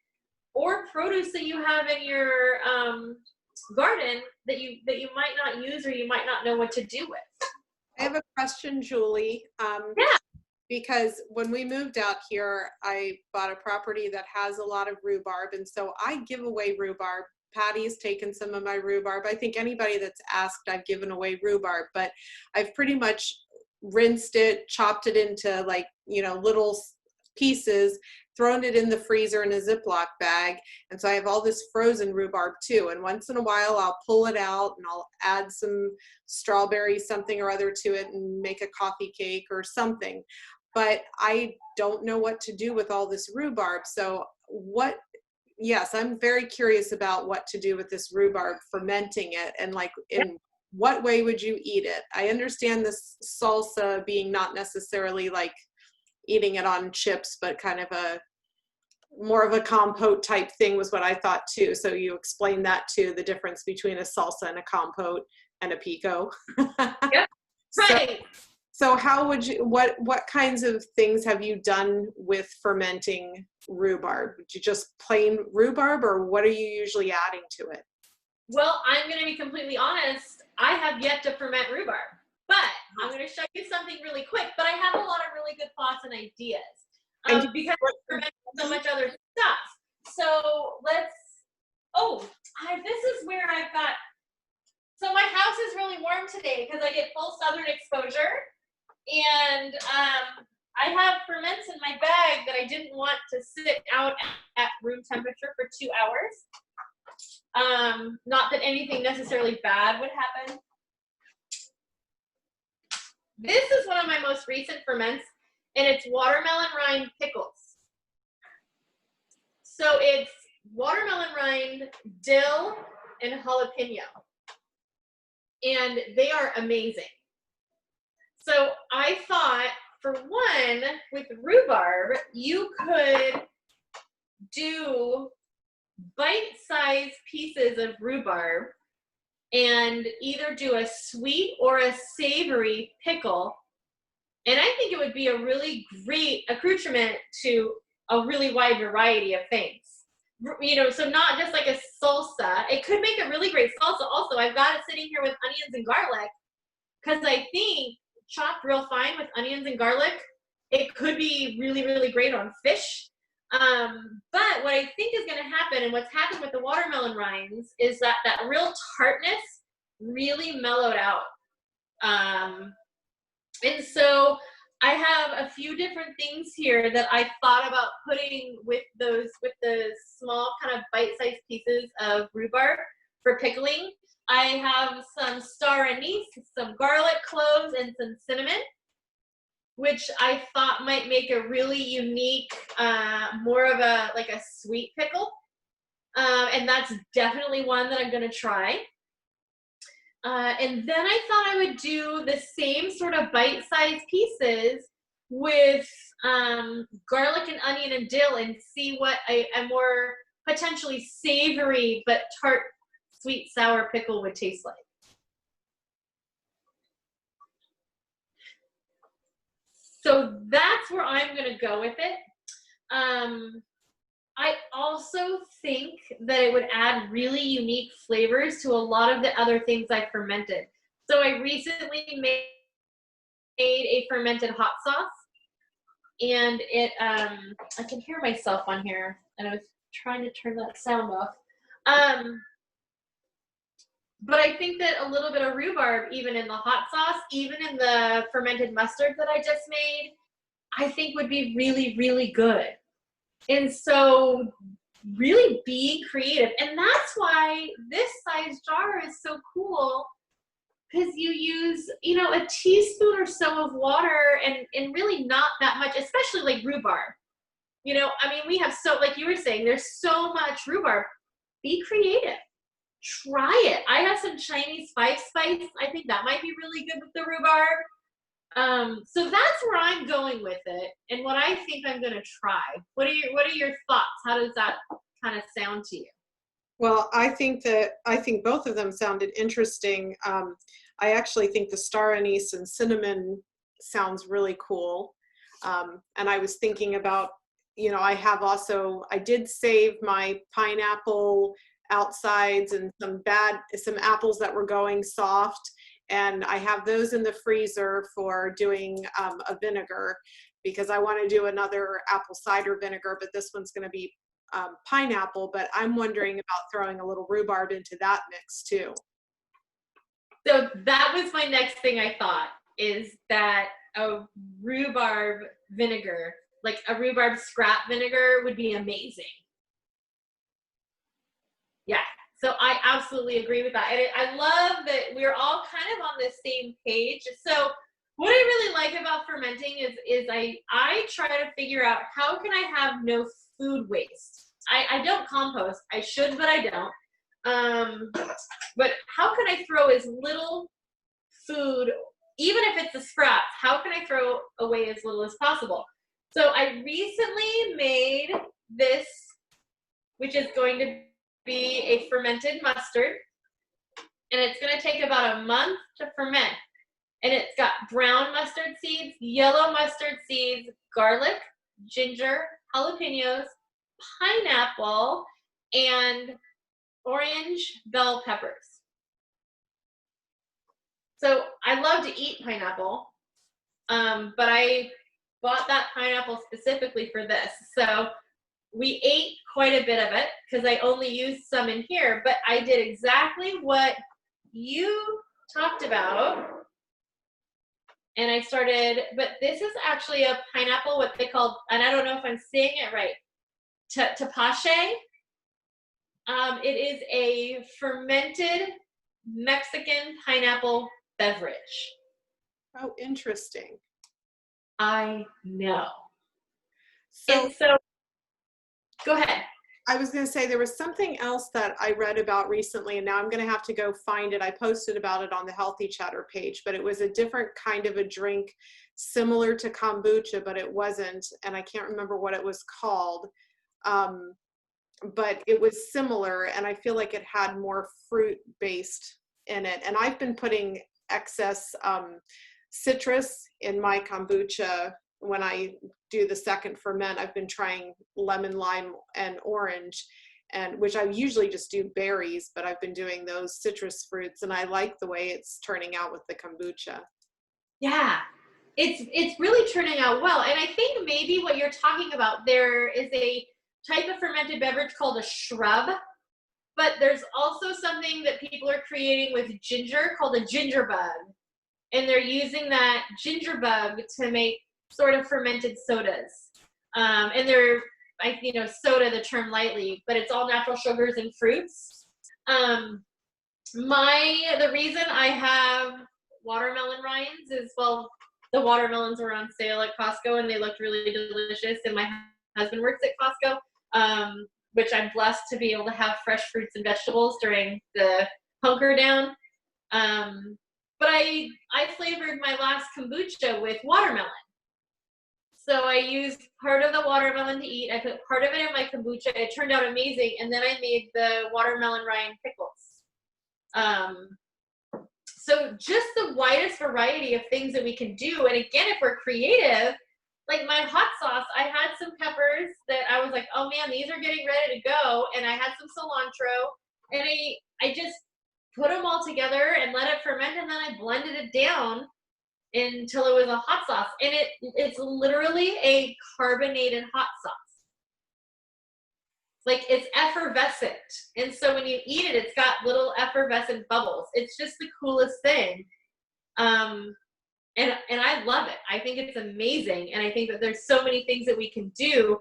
or produce that you have in your garden that you might not use or you might not know what to do with. I have a question, Julie. Yeah. Because when we moved out here, I bought a property that has a lot of rhubarb, and so I give away rhubarb. Patty's taken some of my rhubarb. I think anybody that's asked, I've given away rhubarb, but I've pretty much rinsed it, chopped it into like, you know, little pieces, thrown it in the freezer in a Ziploc bag. And so I have all this frozen rhubarb too. And once in a while I'll pull it out and I'll add some strawberry something or other to it and make a coffee cake or something. But I don't know what to do with all this rhubarb. So yes, I'm very curious about what to do with this rhubarb, fermenting it, and like in what way would you eat it? I understand this salsa being not necessarily like eating it on chips, but kind of more of a compote type thing was what I thought too. So you explained that too, the difference between a salsa and a compote and a pico. Yep. Right. So how would you, what kinds of things have you done with fermenting rhubarb? Would you just plain rhubarb, or what are you usually adding to it? Well, I'm going to be completely honest. I have yet to ferment rhubarb, but I'm going to show you something really quick. But I have a lot of really good thoughts and ideas because I ferment so much other stuff. So this is where I've got, so my house is really warm today because I get full southern exposure. And I have ferments in my bag that I didn't want to sit out at room temperature for 2 hours. Not that anything necessarily bad would happen. This is one of my most recent ferments, and it's watermelon rind pickles. So it's watermelon rind, dill, and jalapeno. And they are amazing. So I thought, for one, with rhubarb, you could do bite-sized pieces of rhubarb and either do a sweet or a savory pickle. And I think it would be a really great accoutrement to a really wide variety of things. You know, so not just like a salsa. It could make a really great salsa also. I've got it sitting here with onions and garlic because I think chopped real fine with onions and garlic It could be really, really great on fish. But what I think is going to happen, and what's happened with the watermelon rinds, is that that real tartness really mellowed out. And so I have a few different things here that I thought about putting with the small kind of bite-sized pieces of rhubarb for pickling. I have some star anise, some garlic cloves, and some cinnamon, which I thought might make a really unique, more of a sweet pickle. And that's definitely one that I'm gonna try. And then I thought I would do the same sort of bite-sized pieces with garlic and onion and dill, and see what a more potentially savory but tart, sweet, sour pickle would taste like. So that's where I'm gonna go with it. I also think that it would add really unique flavors to a lot of the other things I fermented. So I recently made a fermented hot sauce, and it, I can hear myself on here, and I was trying to turn that sound off. But I think that a little bit of rhubarb, even in the hot sauce, even in the fermented mustard that I just made, I think would be really, really good. And so really being creative. And that's why this size jar is so cool, because you use, you know, a teaspoon or so of water and really not that much, especially like rhubarb. You know, I mean, we have so, like you were saying, there's so much rhubarb. Be creative. Try it. I have some Chinese spice. I think that might be really good with the rhubarb. So that's where I'm going with it, and what I think I'm gonna try. What are your thoughts? How does that kind of sound to you? Well, I think both of them sounded interesting. I actually think the star anise and cinnamon sounds really cool. And I was thinking about, you know, I did save my pineapple outsides and some apples that were going soft. And I have those in the freezer for doing a vinegar, because I want to do another apple cider vinegar, but this one's going to be pineapple. But I'm wondering about throwing a little rhubarb into that mix too. So that was my next thing I thought, is that a rhubarb vinegar, like a rhubarb scrap vinegar, would be amazing. Yeah. So I absolutely agree with that. And I love that we're all kind of on the same page. So what I really like about fermenting is I try to figure out, how can I have no food waste? I don't compost. I should, but I don't. But how can I throw as little food, even if it's a scrap, how can I throw away as little as possible? So I recently made this, which is going to be a fermented mustard, and it's going to take about a month to ferment. And it's got brown mustard seeds, yellow mustard seeds, garlic, ginger, jalapenos, pineapple, and orange bell peppers. So I love to eat pineapple, but I bought that pineapple specifically for this. So we ate quite a bit of it because I only used some in here, but I did exactly what you talked about. And I started, but this is actually a pineapple, what they call, and I don't know if I'm saying it right, tepache. It is a fermented Mexican pineapple beverage. Oh, interesting. I know. So, And so, go ahead. I was going to say, there was something else that I read about recently, and now I'm going to have to go find it. I posted about it on the Healthy Chatter page, but it was a different kind of a drink similar to kombucha, but it wasn't, and I can't remember what it was called. But it was similar, and I feel like it had more fruit-based in it. And I've been putting excess citrus in my kombucha. When I do the second ferment, I've been trying lemon, lime, and orange, and which I usually just do berries, but I've been doing those citrus fruits, and I like the way it's turning out with the kombucha. Yeah. it's really turning out well. And I think maybe what you're talking about, there is a type of fermented beverage called a shrub, but there's also something that people are creating with ginger called a gingerbug. And they're using that gingerbug to make sort of fermented sodas. And they're, soda, the term lightly, but it's all natural sugars and fruits. The reason I have watermelon rinds is, well, the watermelons were on sale at Costco and they looked really delicious. And my husband works at Costco, which I'm blessed to be able to have fresh fruits and vegetables during the hunker down. But I flavored my last kombucha with watermelon. So I used part of the watermelon to eat. I put part of it in my kombucha. It turned out amazing. And then I made the watermelon rind pickles. So just the widest variety of things that we can do. And again, if we're creative, like my hot sauce, I had some peppers that I was like, oh man, these are getting ready to go. And I had some cilantro, and I just put them all together and let it ferment, and then I blended it down until it was a hot sauce. And it's literally a carbonated hot sauce. Like, it's effervescent. And so when you eat it, it's got little effervescent bubbles. It's just the coolest thing. And I love it. I think it's amazing. And I think that there's so many things that we can do.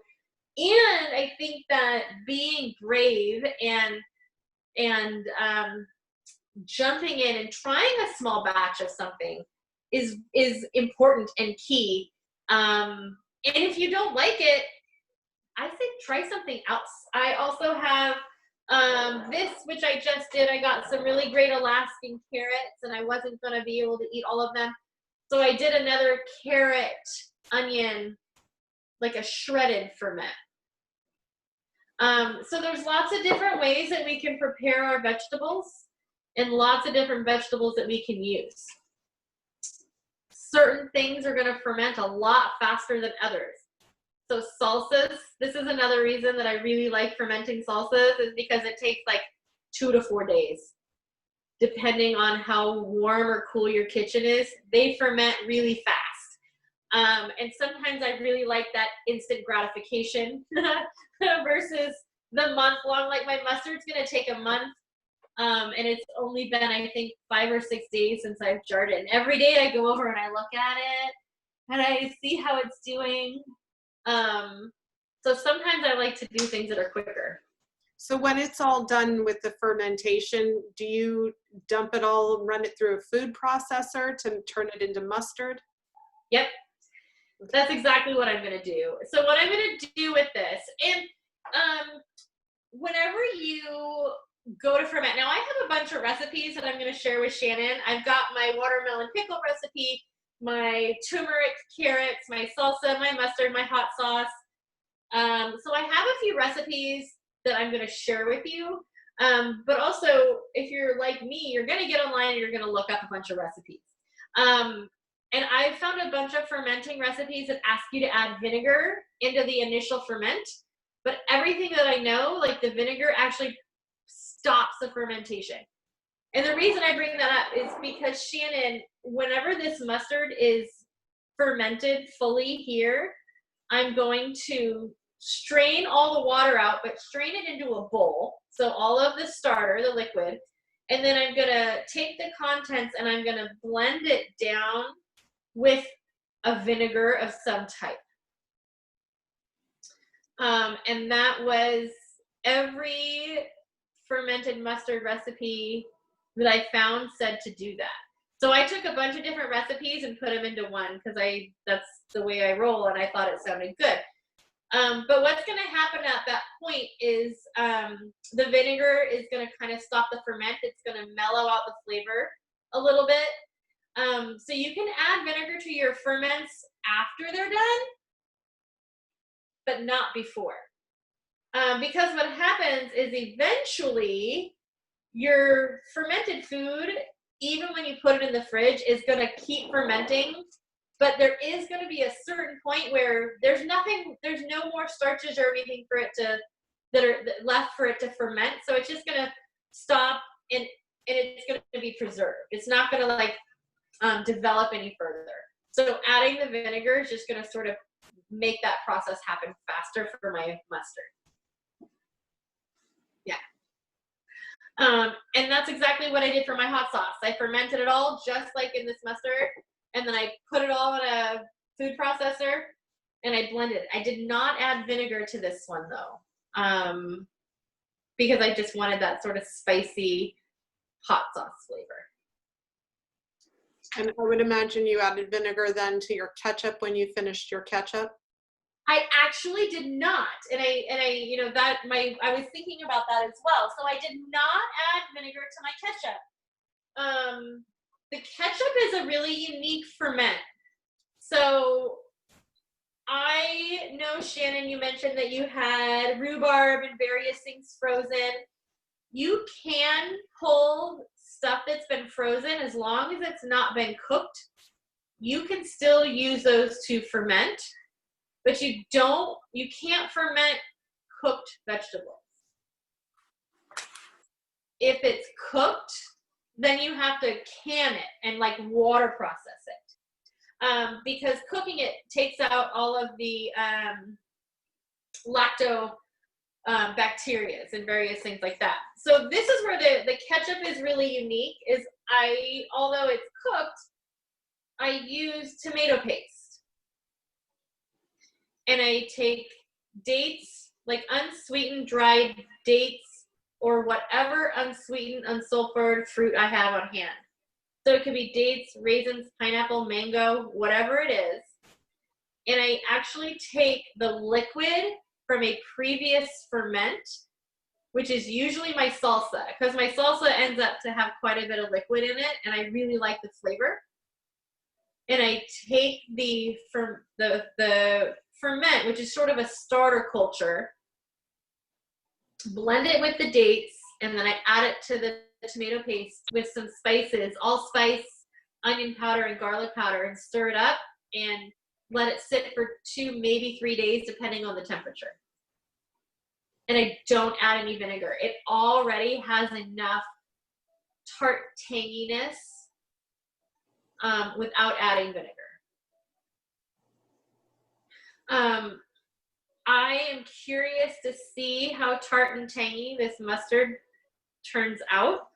And I think that being brave and jumping in and trying a small batch of something is important and key. And if you don't like it, I say try something else. I also have this, which I just did. I got some really great Alaskan carrots, and I wasn't going to be able to eat all of them. So I did another carrot, onion, like a shredded ferment. So there's lots of different ways that we can prepare our vegetables, and lots of different vegetables that we can use. Certain things are going to ferment a lot faster than others. So salsas, this is another reason that I really like fermenting salsas, is because it takes like 2 to 4 days, depending on how warm or cool your kitchen is. They ferment really fast. And sometimes I really like that instant gratification versus the month long. Like my mustard's going to take a month. And it's only been, I think, 5 or 6 days since I've jarred it. And every day I go over and I look at it and I see how it's doing. So sometimes I like to do things that are quicker. So when it's all done with the fermentation, do you dump it all, run it through a food processor to turn it into mustard? Yep. That's exactly what I'm going to do. So what I'm going to do with this, and whenever you go to ferment, now I have a bunch of recipes that I'm going to share with Shannon. I've got my watermelon pickle recipe, my turmeric carrots, my salsa, my mustard, my hot sauce. So I have a few recipes that I'm going to share with you. But also, if you're like me, you're going to get online and you're going to look up a bunch of recipes. And I've found a bunch of fermenting recipes that ask you to add vinegar into the initial ferment. But everything that I know, like the vinegar actually stops the fermentation. And the reason I bring that up is because, Shannon, whenever this mustard is fermented fully here, I'm going to strain all the water out, but strain it into a bowl. So all of the starter, the liquid, and then I'm going to take the contents and I'm going to blend it down with a vinegar of some type. And that was every fermented mustard recipe that I found said to do that. So I took a bunch of different recipes and put them into one because that's the way I roll, and I thought it sounded good. But what's going to happen at that point is the vinegar is going to kind of stop the ferment. It's going to mellow out the flavor a little bit. So you can add vinegar to your ferments after they're done, but not before. Because what happens is eventually your fermented food, even when you put it in the fridge, is going to keep fermenting. But there is going to be a certain point where there's no more starches or anything for it that are left for it to ferment. So it's just going to stop and it's going to be preserved. It's not going to develop any further. So adding the vinegar is just gonna sort of make that process happen faster for my mustard. Yeah. And that's exactly what I did for my hot sauce. I fermented it all just like in this mustard, and then I put it all in a food processor and I blended it. I did not add vinegar to this one though, because I just wanted that sort of spicy hot sauce flavor. And I would imagine you added vinegar then to your ketchup when you finished your ketchup. I actually did not, and I, you know, I was thinking about that as well. So I did not add vinegar to my ketchup. The ketchup is a really unique ferment. So I know, Shannon, you mentioned that you had rhubarb and various things frozen. You can pull stuff that's been frozen as long as it's not been cooked. You can still use those to ferment. But you can't ferment cooked vegetables. If it's cooked, then you have to can it and like water process it. Because cooking it takes out all of the bacteria and various things like that. So this is where the ketchup is really unique, is although it's cooked, I use tomato paste. And I take dates, like unsweetened dried dates, or whatever unsweetened, unsulfured fruit I have on hand. So it could be dates, raisins, pineapple, mango, whatever it is. And I actually take the liquid from a previous ferment, which is usually my salsa, because my salsa ends up to have quite a bit of liquid in it, and I really like the flavor. And I take the ferment, which is sort of a starter culture, blend it with the dates, and then I add it to the tomato paste with some spices, allspice, onion powder, and garlic powder, and stir it up and let it sit for 2, maybe 3 days, depending on the temperature. And I don't add any vinegar. It already has enough tart tanginess without adding vinegar. I am curious to see how tart and tangy this mustard turns out.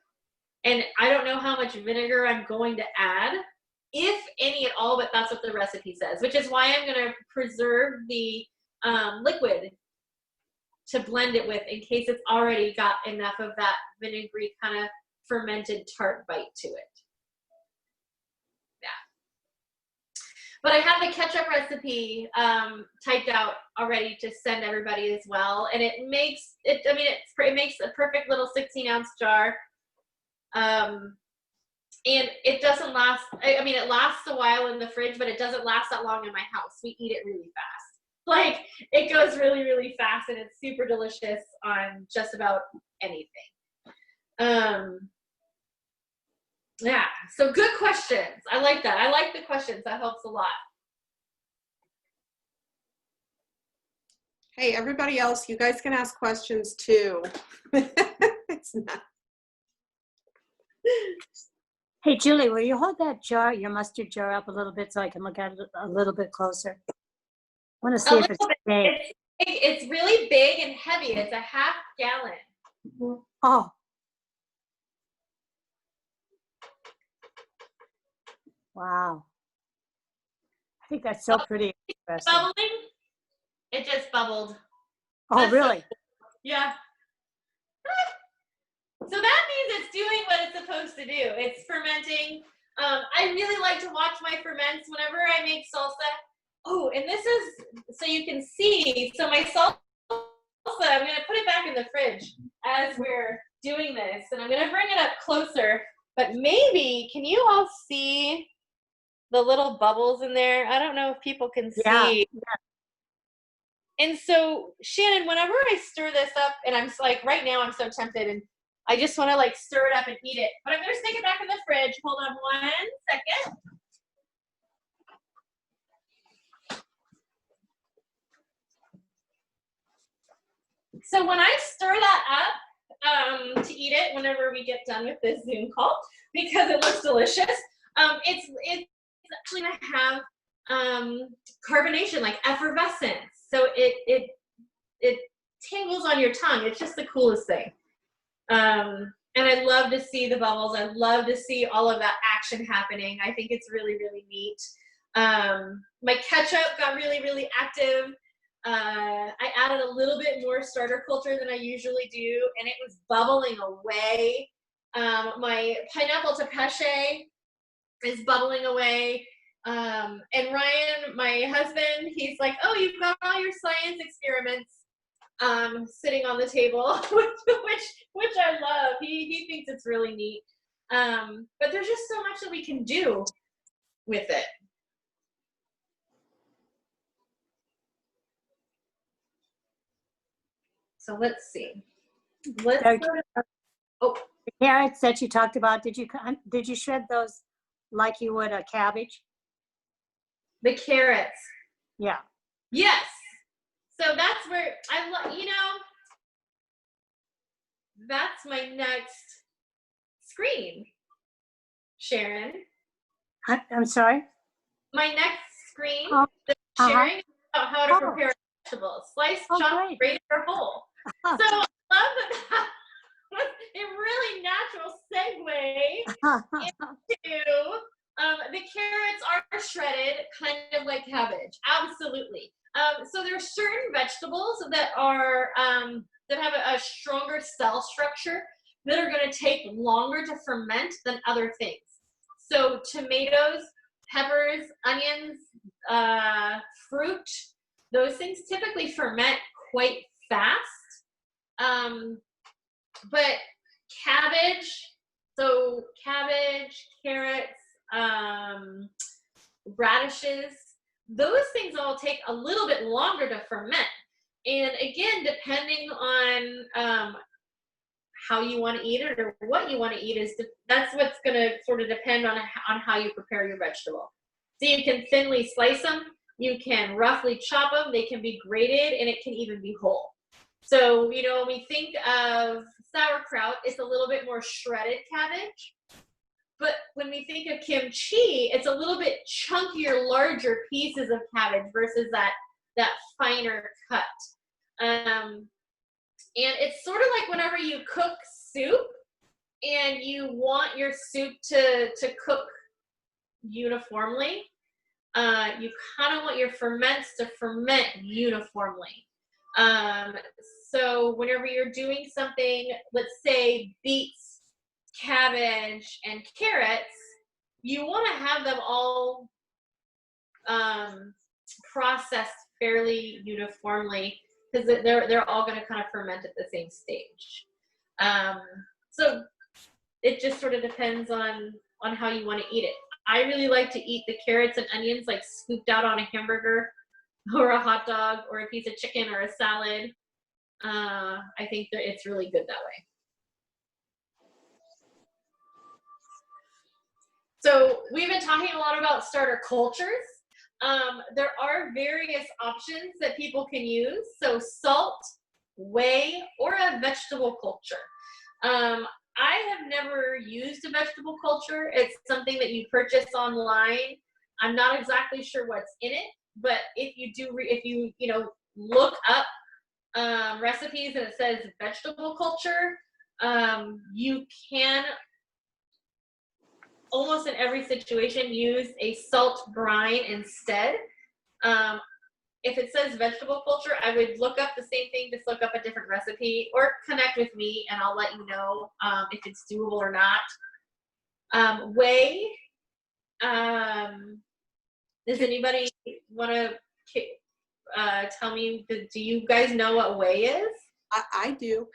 And I don't know how much vinegar I'm going to add, if any at all, but that's what the recipe says, which is why I'm going to preserve the liquid to blend it with, in case it's already got enough of that vinegary kind of fermented tart bite to it. But I have the ketchup recipe typed out already to send everybody as well, and it makes it. I mean, it makes a perfect little 16-ounce jar, and it doesn't last. I mean, it lasts a while in the fridge, but it doesn't last that long in my house. We eat it really fast. Like, it goes really, really fast, and it's super delicious on just about anything. Yeah, so good questions. I like that. I like the questions. That helps a lot. Hey, everybody else, you guys can ask questions too. It's not. Hey, Julie, will you hold that jar, your mustard jar, up a little bit so I can look at it a little bit closer? I want to see if it's big. It's really big and heavy. It's a half gallon. Oh. Wow. I think that's so pretty. Interesting. Bubbling? It just bubbled. Oh, That's really? Yeah. So that means it's doing what it's supposed to do. It's fermenting. I really like to watch my ferments whenever I make salsa. Oh, and this is, so you can see, so my salsa, I'm going to put it back in the fridge as we're doing this. And I'm going to bring it up closer. But maybe, can you all see the little bubbles in there? I don't know if people can see. Yeah. And so, Shannon, whenever I stir this up, and I'm like, right now I'm so tempted, and I just want to like stir it up and eat it. But I'm going to stick it back in the fridge. Hold on 1 second. So when I stir that up to eat it, whenever we get done with this Zoom call, because it looks delicious, it's actually going to have carbonation, like effervescence. So it tingles on your tongue. It's just the coolest thing. And I love to see the bubbles. I love to see all of that action happening. I think it's really, really neat. My ketchup got really, really active. I added a little bit more starter culture than I usually do, and it was bubbling away. My pineapple tepeche is bubbling away. And Ryan, my husband, he's like, oh, you've got all your science experiments sitting on the table, which I love. He thinks it's really neat. But there's just so much that we can do with it. So let's see. Let's There- go to, oh, The carrots that you talked about, did you shred those like you would a cabbage? the carrots. Yeah. Yes. So that's where I love, that's my next screen, Sharon. I'm sorry? My next screen, Oh, sharing about how to Oh. prepare vegetables. Slice, Oh, chop, great. grate, or whole. So I love that was a really natural segue into the carrots are shredded, kind of like cabbage. Absolutely. So there are certain vegetables that are that have a stronger cell structure that are going to take longer to ferment than other things. So tomatoes, peppers, onions, fruit, those things typically ferment quite fast. But cabbage, so cabbage, carrots, radishes, those things all take a little bit longer to ferment. And again, depending on how you want to eat it or what you want to eat, that's what's going to sort of depend on how you prepare your vegetable. So you can thinly slice them, you can roughly chop them, they can be grated, and it can even be whole. So, when we think of sauerkraut, it's a little bit more shredded cabbage. But when we think of kimchi, it's a little bit chunkier, larger pieces of cabbage versus that finer cut. And it's sort of like whenever you cook soup and you want your soup to cook uniformly, you kind of want your ferments to ferment uniformly. So whenever you're doing something, let's say beets, cabbage, and carrots, you want to have them all processed fairly uniformly because they're all going to kind of ferment at the same stage. So it just sort of depends on how you want to eat it. I really like to eat the carrots and onions like scooped out on a hamburger or a hot dog or a piece of chicken or a salad. I think that it's really good that way. So we've been talking a lot about starter cultures. There are various options that people can use. So salt, whey, or a vegetable culture. I have never used a vegetable culture. It's something that you purchase online. I'm not exactly sure what's in it, but if you do, look up recipes and it says vegetable culture, you can almost in every situation use a salt brine instead. If it says vegetable culture, I would look up the same thing, just look up a different recipe or connect with me and I'll let you know if it's doable or not. Whey, does anybody want to tell me, do you guys know what whey is? I do.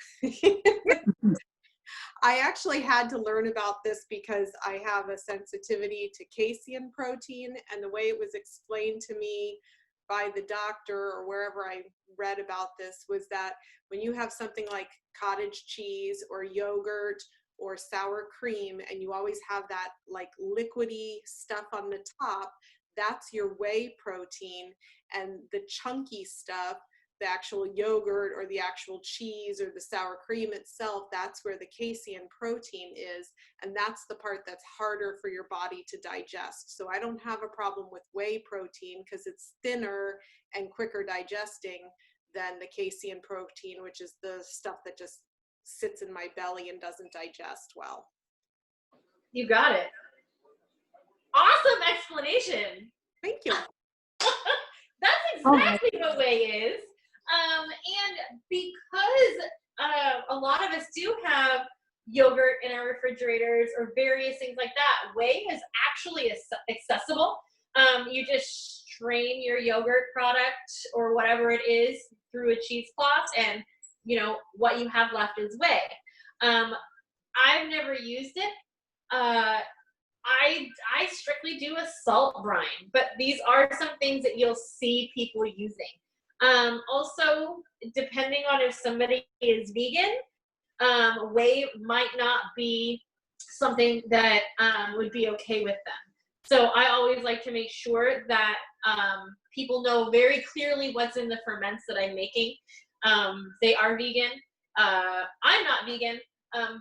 I actually had to learn about this because I have a sensitivity to casein protein, and the way it was explained to me by the doctor or wherever I read about this was that when you have something like cottage cheese or yogurt or sour cream and you always have that like liquidy stuff on the top, that's your whey protein, and the chunky stuff, the actual yogurt or the actual cheese or the sour cream itself, that's where the casein protein is. And that's the part that's harder for your body to digest. So I don't have a problem with whey protein because it's thinner and quicker digesting than the casein protein, which is the stuff that just sits in my belly and doesn't digest well. You got it. Awesome explanation. Thank you. That's exactly what whey is. And because a lot of us do have yogurt in our refrigerators or various things like that, whey is actually accessible. You just strain your yogurt product or whatever it is through a cheesecloth, and you know what you have left is whey. I've never used it. I strictly do a salt brine, but these are some things that you'll see people using. Also, depending on if somebody is vegan, whey might not be something that would be okay with them. So I always like to make sure that people know very clearly what's in the ferments that I'm making. They are vegan. I'm not vegan.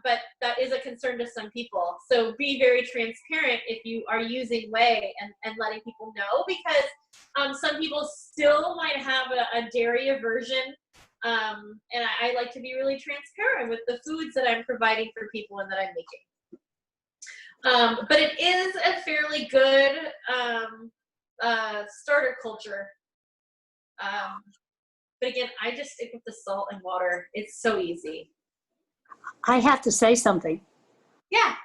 But that is a concern to some people. So be very transparent if you are using whey and letting people know, because some people still might have a dairy aversion. And I like to be really transparent with the foods that I'm providing for people and that I'm making. But it is a fairly good starter culture. But again, I just stick with the salt and water. It's so easy. I have to say something. Yeah.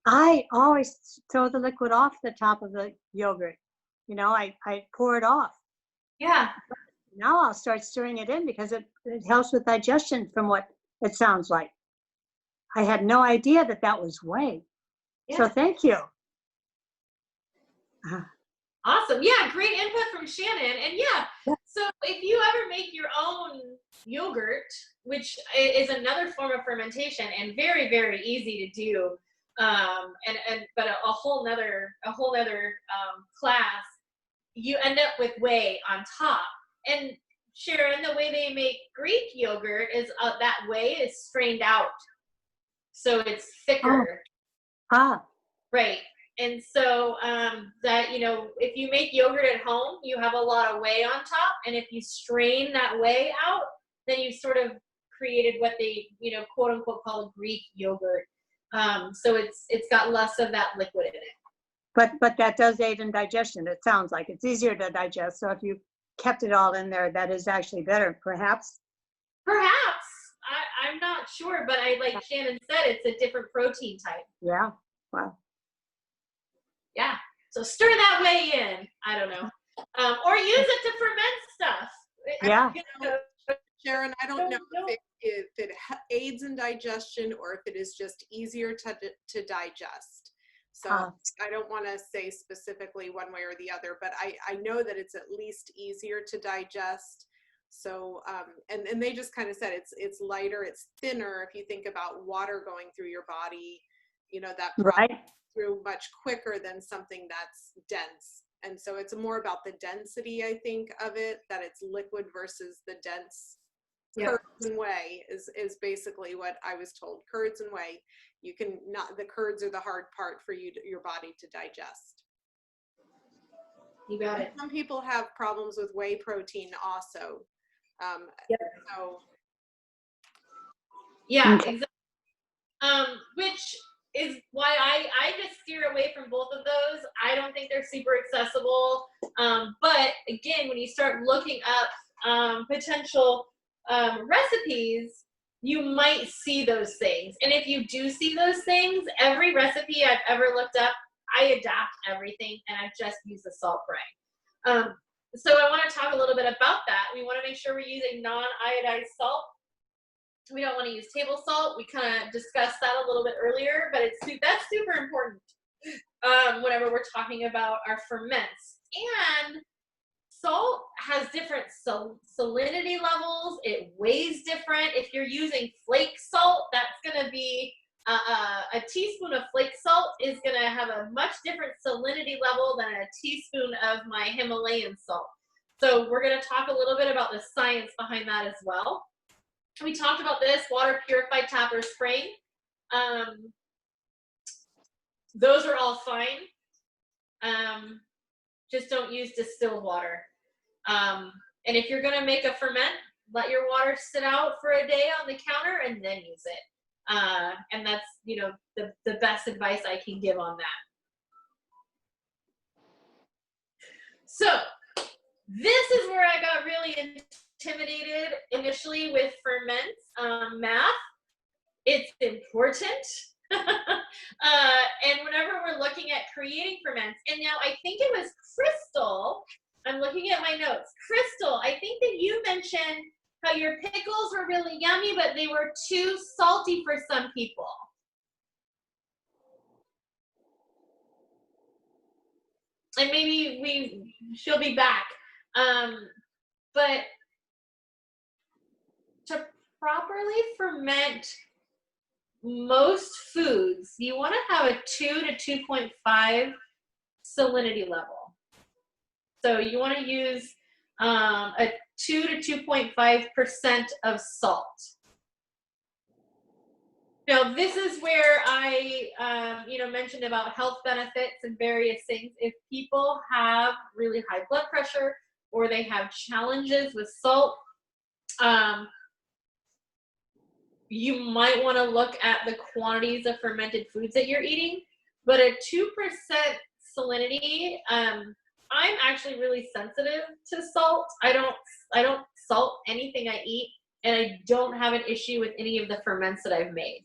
I always throw the liquid off the top of the yogurt. You know, I pour it off. Yeah. Now I'll start stirring it in because it helps with digestion from what it sounds like. I had no idea that that was whey. Yeah. So thank you. Awesome. Yeah, great input from Shannon. And yeah, so if you ever make your own yogurt, which is another form of fermentation and very, very easy to do, but a whole nother class, you end up with whey on top. And Sharon, the way they make Greek yogurt is that whey is strained out, so it's thicker. Right. And so that, you know, if you make yogurt at home, you have a lot of whey on top. And if you strain that whey out, then you sort of created what they, you know, quote unquote call a Greek yogurt. So it's got less of that liquid in it. But that does aid in digestion. It sounds like it's easier to digest. So if you kept it all in there, that is actually better, perhaps. Perhaps. I'm not sure, but like Shannon said, it's a different protein type. Yeah. Wow. Yeah. So stir that whey in. I don't know. Or use it to ferment stuff. Yeah. You know, Sharon, I don't know if it aids in digestion or if it is just easier to digest. So I don't want to say specifically one way or the other, but I know that it's at least easier to digest. So, and they just kind of said it's lighter, it's thinner. If you think about water going through your body, you know, that right through much quicker than something that's dense. And so it's more about the density, I think, of it, that it's liquid versus the dense. Curds and whey is basically what I was told. Curds and whey, you can not, the curds are the hard part for your body to digest. You got it. Some people have problems with whey protein also. So yeah, exactly. Which is why I just steer away from both of those. I don't think they're super accessible. But again, when you start looking up potential recipes, you might see those things. And if you do see those things, every recipe I've ever looked up, I adapt everything and I just use the salt brine. So I want to talk a little bit about that. We want to make sure we're using non-iodized salt. We don't want to use table salt. We kind of discussed that a little bit earlier, but that's super important whenever we're talking about our ferments. And salt has different salinity levels. It weighs different. If you're using flake salt, that's going to be a teaspoon of flake salt is going to have a much different salinity level than a teaspoon of my Himalayan salt. So we're going to talk a little bit about the science behind that as well. We talked about this, water purified tap or spraying. Those are all fine. Just don't use distilled water. And if you're going to make a ferment, let your water sit out for a day on the counter and then use it. And that's, you know, the best advice I can give on that. So this is where I got really intimidated initially with ferments, math. It's important. And whenever we're looking at creating ferments, and now I think it was Crystal, I'm looking at my notes. Crystal, I think that you mentioned how your pickles were really yummy, but they were too salty for some people. And maybe she'll be back. But to properly ferment most foods, you want to have a 2 to 2.5 salinity level. So you want to use a 2 to 2.5% of salt. Now, this is where I, mentioned about health benefits and various things. If people have really high blood pressure or they have challenges with salt, you might want to look at the quantities of fermented foods that you're eating. But a 2% salinity, I'm actually really sensitive to salt. I don't salt anything I eat, and I don't have an issue with any of the ferments that I've made.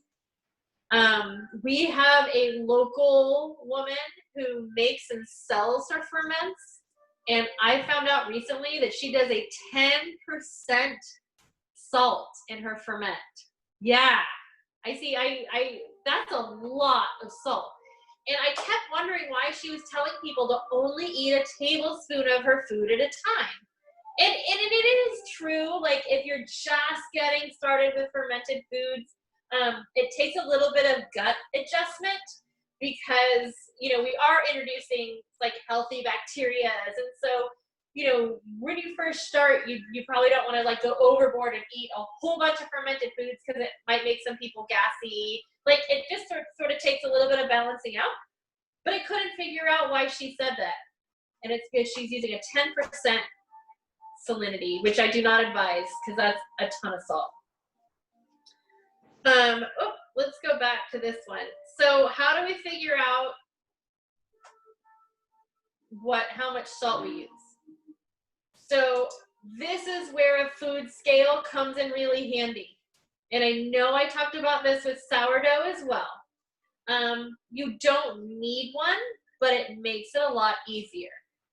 We have a local woman who makes and sells her ferments, and I found out recently that she does a 10% salt in her ferment. Yeah, I see. That's a lot of salt. And I kept wondering why she was telling people to only eat a tablespoon of her food at a time. And it is true, like if you're just getting started with fermented foods, it takes a little bit of gut adjustment because, we are introducing like healthy bacteria. And so, when you first start, you probably don't want to like go overboard and eat a whole bunch of fermented foods because it might make some people gassy. Like it just sort of takes a little bit of balancing out. But I couldn't figure out why she said that. And it's because she's using a 10% salinity, which I do not advise because that's a ton of salt. Let's go back to this one. So how do we figure out how much salt we use? So this is where a food scale comes in really handy. And I know I talked about this with sourdough as well. You don't need one, but it makes it a lot easier.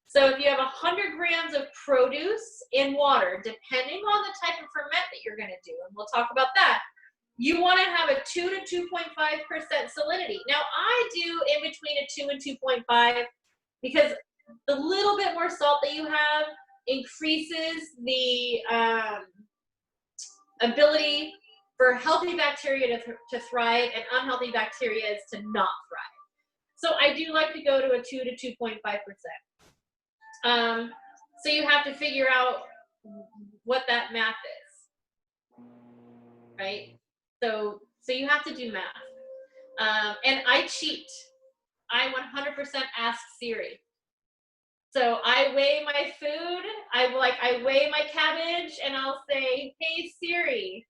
So if you have 100 grams of produce in water, depending on the type of ferment that you're going to do, and we'll talk about that, you want to have a 2 to 2.5% salinity. Now, I do in between a 2 and 2.5 because the little bit more salt that you have increases the ability for healthy bacteria to thrive and unhealthy bacteria to not thrive. So I do like to go to a 2 to 2.5%. So you have to figure out what that math is, right? So you have to do math. And I cheat. I 100% ask Siri. So I weigh my food. I weigh my cabbage, and I'll say, "Hey Siri,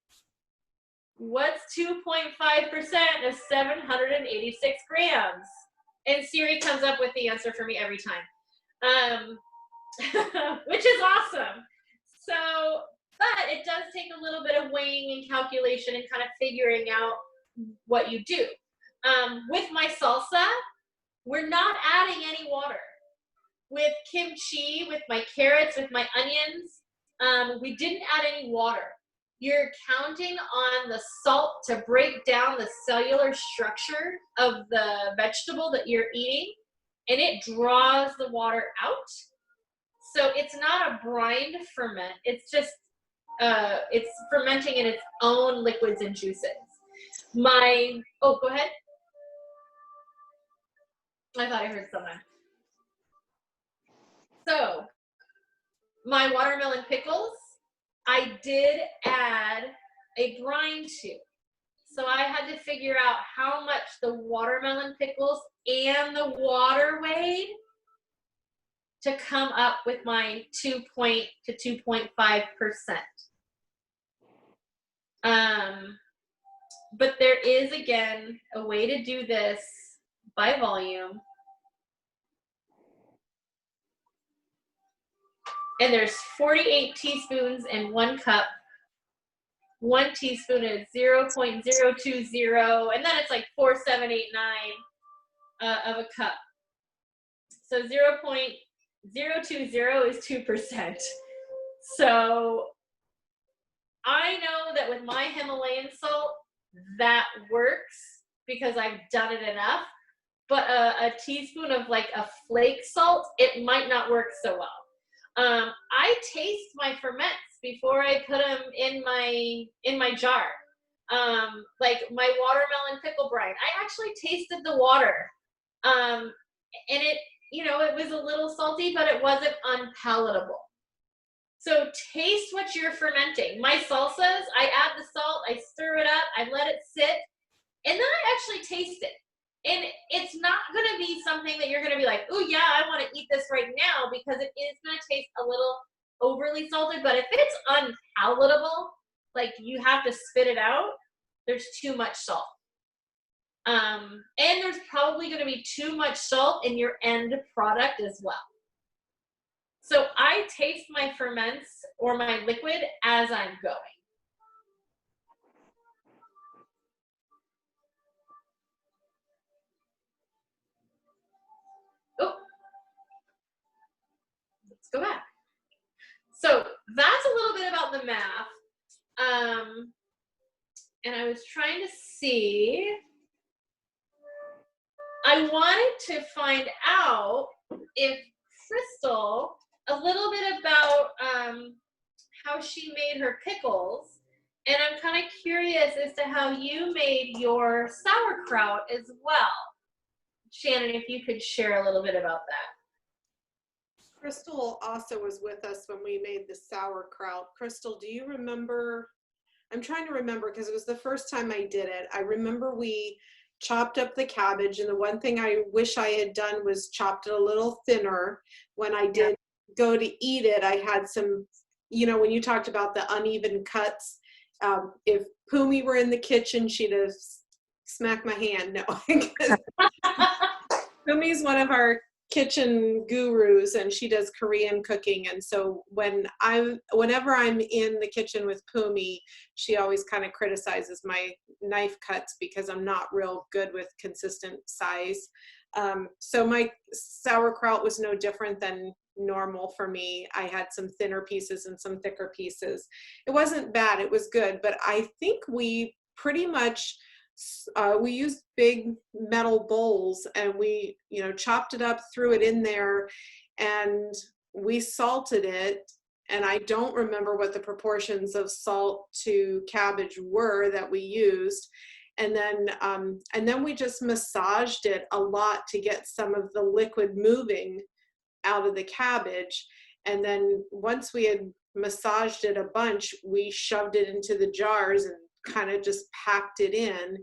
what's 2.5% of 786 grams?" And Siri comes up with the answer for me every time, which is awesome. So, but it does take a little bit of weighing and calculation and kind of figuring out what you do. With my salsa, we're not adding any water. With kimchi, with my carrots, with my onions, we didn't add any water. You're counting on the salt to break down the cellular structure of the vegetable that you're eating, and it draws the water out. So it's not a brine ferment. It's just, it's fermenting in its own liquids and juices. Go ahead. I thought I heard someone. So my watermelon pickles, I did add a brine to. So I had to figure out how much the watermelon pickles and the water weighed to come up with my 2 to 2.5%. But there is, again, a way to do this by volume. And there's 48 teaspoons in 1 cup. 1 teaspoon is 0.020, and then it's like 4,789 of a cup. So 0.020 is 2%. So I know that with my Himalayan salt, that works because I've done it enough. But a teaspoon of like a flake salt, it might not work so well. I taste my ferments before I put them in my jar. Like my watermelon pickle brine, I actually tasted the water, and it, you know, it was a little salty, but it wasn't unpalatable. So taste what you're fermenting. My salsas, I add the salt, I stir it up, I let it sit, and then I actually taste it. And it's not going to be something that you're going to be like, oh yeah, I want to eat this right now, because it is going to taste a little overly salted. But if it's unpalatable, like you have to spit it out, there's too much salt. And there's probably going to be too much salt in your end product as well. So I taste my ferments or my liquid as I'm going. Oh, let's go back. So that's a little bit about the math. And I was trying to see, I wanted to find out if Crystal, a little bit about how she made her pickles. And I'm kind of curious as to how you made your sauerkraut as well. Shannon, if you could share a little bit about that. Crystal also was with us when we made the sauerkraut. Crystal, do you remember? I'm trying to remember because it was the first time I did it. I remember we chopped up the cabbage, and the one thing I wish I had done was chopped it a little thinner. When I did go to eat it, I had some, you know, when you talked about the uneven cuts, if Pumi were in the kitchen, she'd have smacked my hand. No, Pumi's one of our kitchen gurus, and she does Korean cooking. And so whenever I'm in the kitchen with Pumi, she always kind of criticizes my knife cuts because I'm not real good with consistent size. So my sauerkraut was no different than normal for me. I had some thinner pieces and some thicker pieces. It wasn't bad, it was good, but I think we pretty much we used big metal bowls, and we, you know, chopped it up, threw it in there, and we salted it. And I don't remember what the proportions of salt to cabbage were that we used. And then we just massaged it a lot to get some of the liquid moving out of the cabbage. And then once we had massaged it a bunch, we shoved it into the jars and kind of just packed it in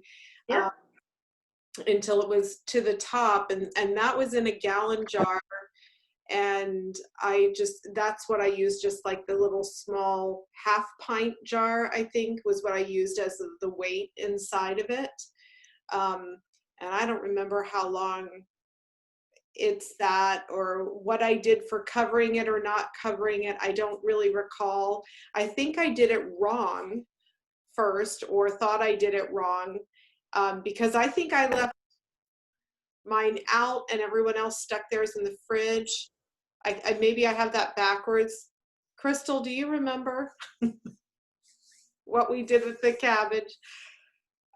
until it was to the top, and that was in a gallon jar. And that's what I used, just like the little small 1/2 pint jar, I think was what I used as the weight inside of it. And I don't remember how long it's that, or what I did for covering it or not covering it. I don't really recall. I think I did it wrong first, or thought I did it wrong, because I think I left mine out and everyone else stuck theirs in the fridge. Maybe I have that backwards. Crystal, do you remember what we did with the cabbage?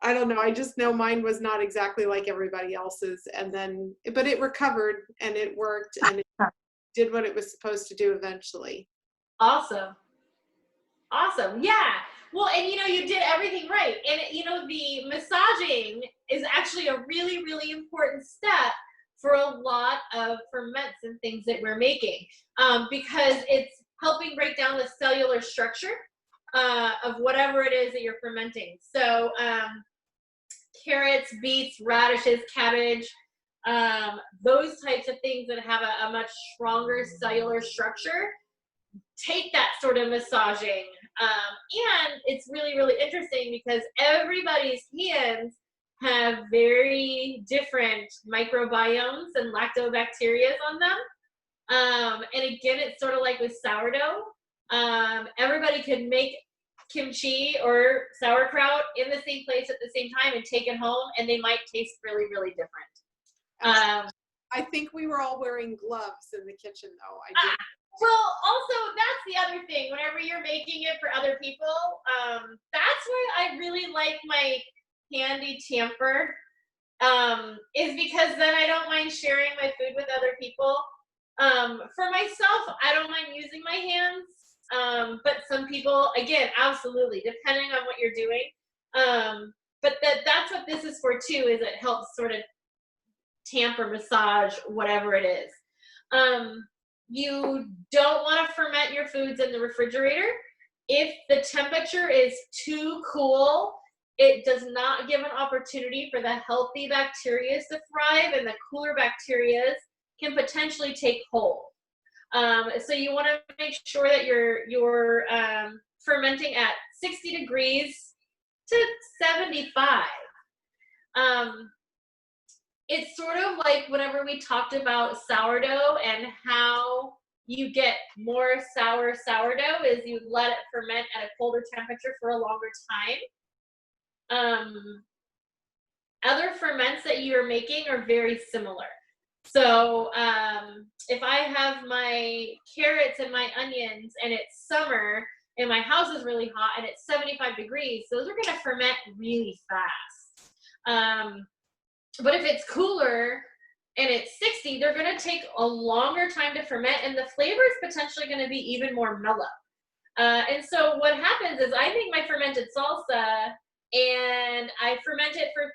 I don't know. I just know mine was not exactly like everybody else's, but it recovered and it worked and it did what it was supposed to do eventually. Awesome. Awesome. Yeah. Well, and you know, you did everything right. And you know, the massaging is actually a really, really important step for a lot of ferments and things that we're making, because it's helping break down the cellular structure of whatever it is that you're fermenting. So carrots, beets, radishes, cabbage, those types of things that have a much stronger cellular structure, take that sort of massaging. And it's really, really interesting because everybody's hands have very different microbiomes and lactobacteria on them. And again, it's sort of like with sourdough. Everybody could make kimchi or sauerkraut in the same place at the same time and take it home, and they might taste really, really different. I think we were all wearing gloves in the kitchen, though. I did. Well, also, that's the other thing. Whenever you're making it for other people, that's where I really like my handy tamper, is because then I don't mind sharing my food with other people. For myself, I don't mind using my hands, but some people, again, absolutely, depending on what you're doing. But that's what this is for too, is it helps sort of tamper, massage, whatever it is. You don't want to ferment your foods in the refrigerator. If the temperature is too cool, it does not give an opportunity for the healthy bacteria to thrive, and the cooler bacteria can potentially take hold. So you want to make sure that you're fermenting at 60 degrees to 75. It's sort of like whenever we talked about sourdough and how you get more sour sourdough is you let it ferment at a colder temperature for a longer time. Other ferments that you're making are very similar. So if I have my carrots and my onions and it's summer and my house is really hot and it's 75 degrees, those are going to ferment really fast. But if it's cooler and it's 60, they're going to take a longer time to ferment, and the flavor is potentially going to be even more mellow. And so what happens is I make my fermented salsa, and I ferment it for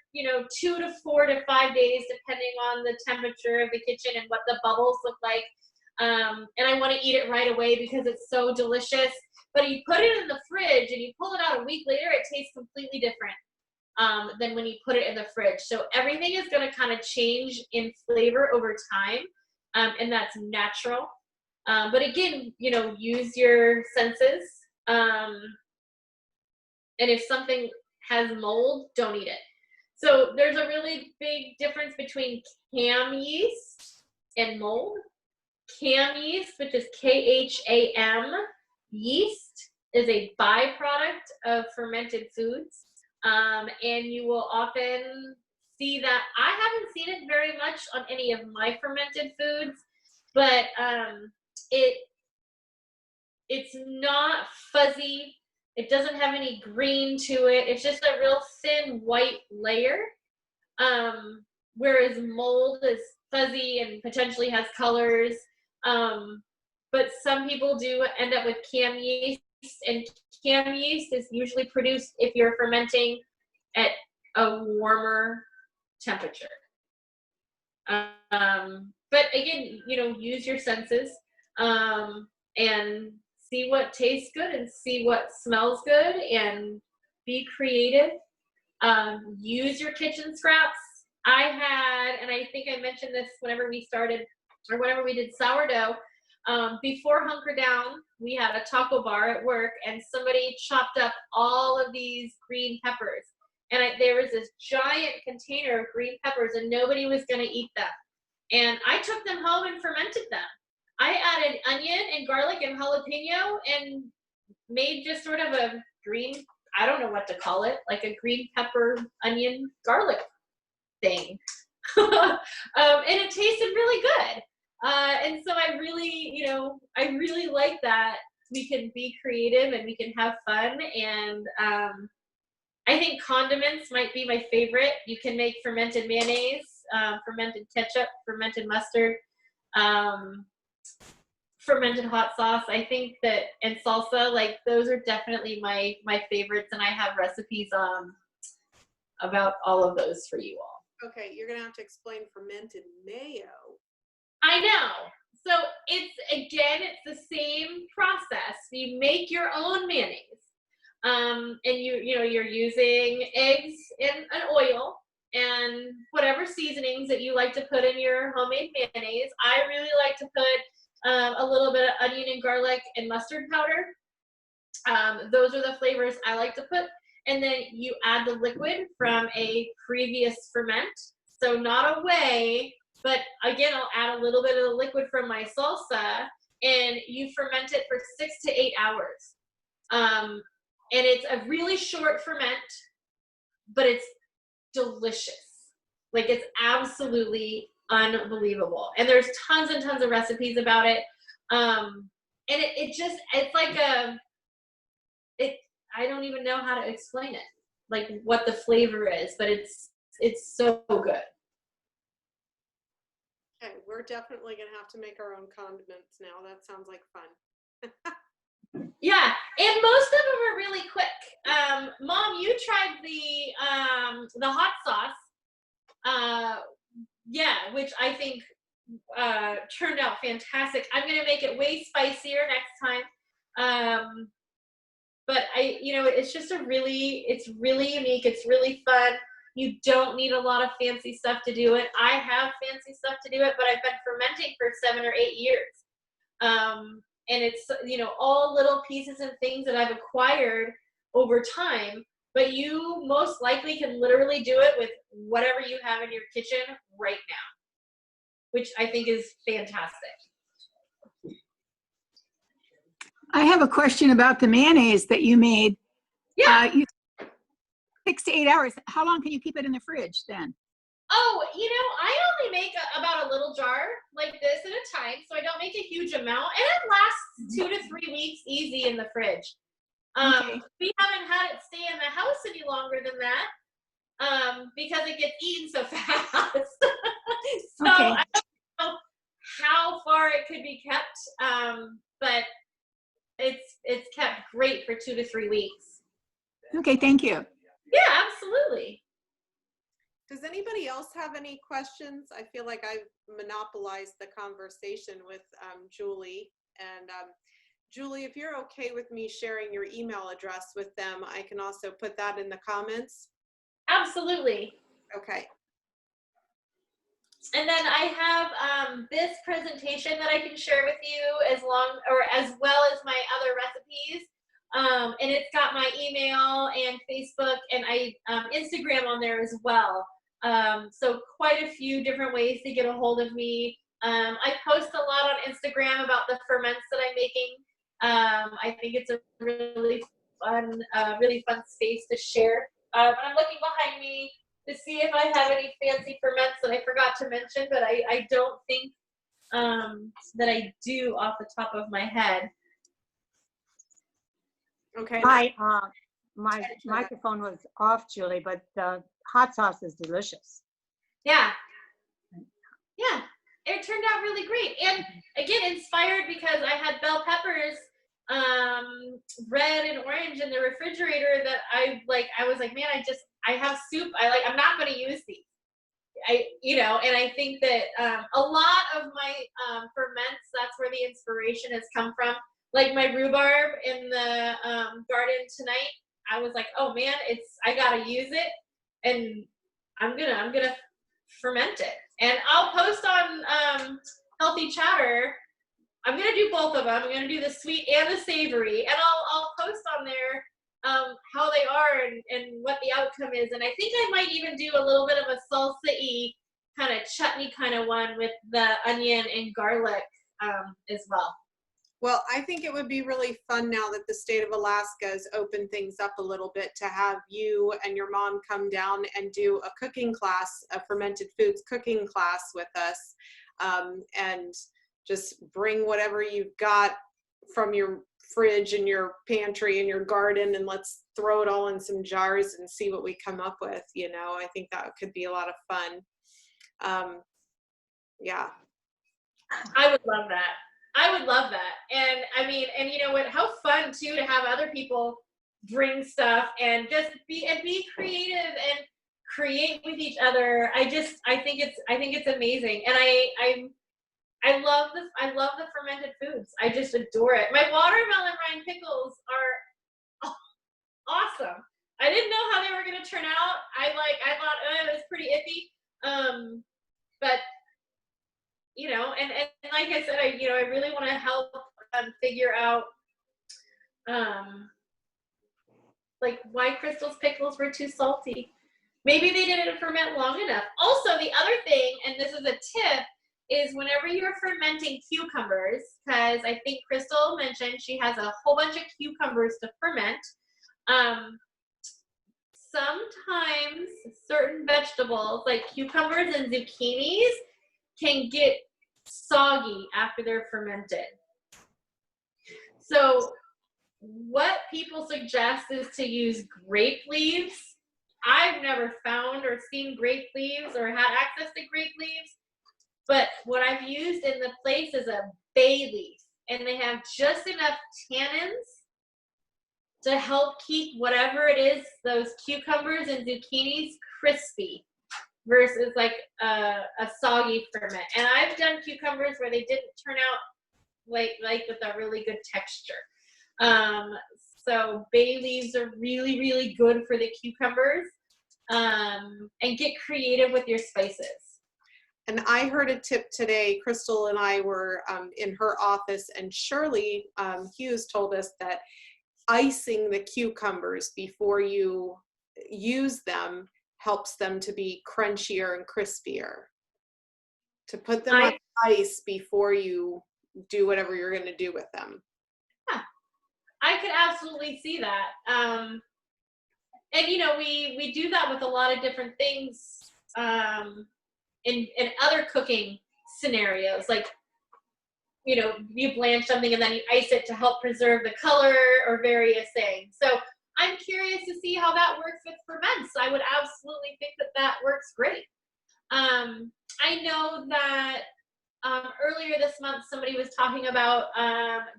2 to 4 to 5 days, depending on the temperature of the kitchen and what the bubbles look like. And I want to eat it right away because it's so delicious. But you put it in the fridge and you pull it out a week later, it tastes completely different than when you put it in the fridge. So everything is going to kind of change in flavor over time, and that's natural. But again, use your senses. And if something has mold, don't eat it. So there's a really big difference between cam yeast and mold. Cam yeast, which is KHAM yeast, is a byproduct of fermented foods. And you will often see that. I haven't seen it very much on any of my fermented foods, but it's not fuzzy. It doesn't have any green to it. It's just a real thin white layer. Whereas mold is fuzzy and potentially has colors. But some people do end up with cam yeast, and cam yeast is usually produced if you're fermenting at a warmer temperature. But again, use your senses and see what tastes good and see what smells good, and be creative. Use your kitchen scraps. I had, and I think I mentioned this whenever we started, or whenever we did sourdough, before Hunker Down, we had a taco bar at work, and somebody chopped up all of these green peppers. And there was this giant container of green peppers, and nobody was going to eat them. And I took them home and fermented them. I added onion and garlic and jalapeno and made just sort of a green, I don't know what to call it, like a green pepper, onion, garlic thing. And it tasted really good. And so I really like that we can be creative and we can have fun. And I think condiments might be my favorite. You can make fermented mayonnaise, fermented ketchup, fermented mustard, fermented hot sauce. I think that, and salsa, like those are definitely my favorites. And I have recipes about all of those for you all. Okay, you're gonna have to explain fermented mayo. I know. So it's the same process. You make your own mayonnaise. And you're using eggs and an oil and whatever seasonings that you like to put in your homemade mayonnaise. I really like to put a little bit of onion and garlic and mustard powder. Those are the flavors I like to put. And then you add the liquid from a previous ferment. So not a whey, but again, I'll add a little bit of the liquid from my salsa, and you ferment it for 6 to 8 hours. And it's a really short ferment, but it's delicious. Like, it's absolutely unbelievable. And there's tons and tons of recipes about it. And it's like I don't even know how to explain it, like what the flavor is, but it's so good. Okay, we're definitely gonna have to make our own condiments now. That sounds like fun. Yeah, and most of them are really quick. Mom, you tried the hot sauce, which I think turned out fantastic. I'm gonna make it way spicier next time. But it's really unique. It's really fun. You don't need a lot of fancy stuff to do it. I have fancy stuff to do it, but I've been fermenting for 7 or 8 years. And it's, all little pieces and things that I've acquired over time, but you most likely can literally do it with whatever you have in your kitchen right now, which I think is fantastic. I have a question about the mayonnaise that you made. Yeah. 6 to 8 hours. How long can you keep it in the fridge then? Oh, I only make about a little jar like this at a time, so I don't make a huge amount, and it lasts 2 to 3 weeks easy in the fridge. Okay. We haven't had it stay in the house any longer than that because it gets eaten so fast. So Okay. I don't know how far it could be kept, but it's kept great for 2 to 3 weeks. Okay, thank you. Yeah, absolutely. Does anybody else have any questions? I feel like I've monopolized the conversation with Julie. And Julie, if you're okay with me sharing your email address with them, I can also put that in the comments. Absolutely. Okay. And then I have this presentation that I can share with you as well as my other recipes. And it's got my email and Facebook and Instagram on there as well. So quite a few different ways to get a hold of me. I post a lot on Instagram about the ferments that I'm making. I think it's a really fun space to share. I'm looking behind me to see if I have any fancy ferments that I forgot to mention, but I don't think that I do off the top of my head. Okay. My microphone was off, Julie, but the hot sauce is delicious. Yeah, it turned out really great, and again, inspired because I had bell peppers, red and orange in the refrigerator that I was like, man, I have soup. I'm not going to use these. And I think that a lot of my ferments, that's where the inspiration has come from. Like my rhubarb in the garden tonight, I was like, oh man, I gotta use it, and I'm gonna ferment it. And I'll post on Healthy Chatter. I'm gonna do both of them. I'm gonna do the sweet and the savory, and I'll post on there how they are and what the outcome is. And I think I might even do a little bit of a salsa-y kind of chutney kind of one with the onion and garlic as well. Well, I think it would be really fun now that the state of Alaska has opened things up a little bit to have you and your mom come down and do a cooking class, a fermented foods cooking class with us, and just bring whatever you've got from your fridge and your pantry and your garden, and let's throw it all in some jars and see what we come up with. I think that could be a lot of fun. Yeah. I would love that. And I mean, and you know what, how fun too to have other people bring stuff and just be creative and create with each other. I think it's amazing. And I love the fermented foods. I just adore it. My watermelon rind pickles are awesome. I didn't know how they were gonna turn out. I thought it was pretty iffy. But you know, and like I said, I really want to help figure out like why Crystal's pickles were too salty. Maybe they didn't ferment long enough. Also, the other thing, and this is a tip, is whenever you're fermenting cucumbers, because I think Crystal mentioned she has a whole bunch of cucumbers to ferment. Sometimes certain vegetables like cucumbers and zucchinis can get soggy after they're fermented. So what people suggest is to use grape leaves. I've never found or seen grape leaves or had access to grape leaves, but what I've used in the place is a bay leaf, and they have just enough tannins to help keep whatever it is, those cucumbers and zucchinis, crispy versus like a soggy ferment. And I've done cucumbers where they didn't turn out like with a really good texture. So bay leaves are really, really good for the cucumbers. And get creative with your spices. And I heard a tip today. Crystal and I were in her office, and Shirley Hughes told us that icing the cucumbers before you use them helps them to be crunchier and crispier. To put them on ice before you do whatever you're going to do with them. Yeah, I could absolutely see that. And you know, we do that with a lot of different things in other cooking scenarios. Like, you know, you blanch something and then you ice it to help preserve the color or various things. So I'm curious to see how that works with ferments. I would absolutely think that that works great. I know that earlier this month somebody was talking about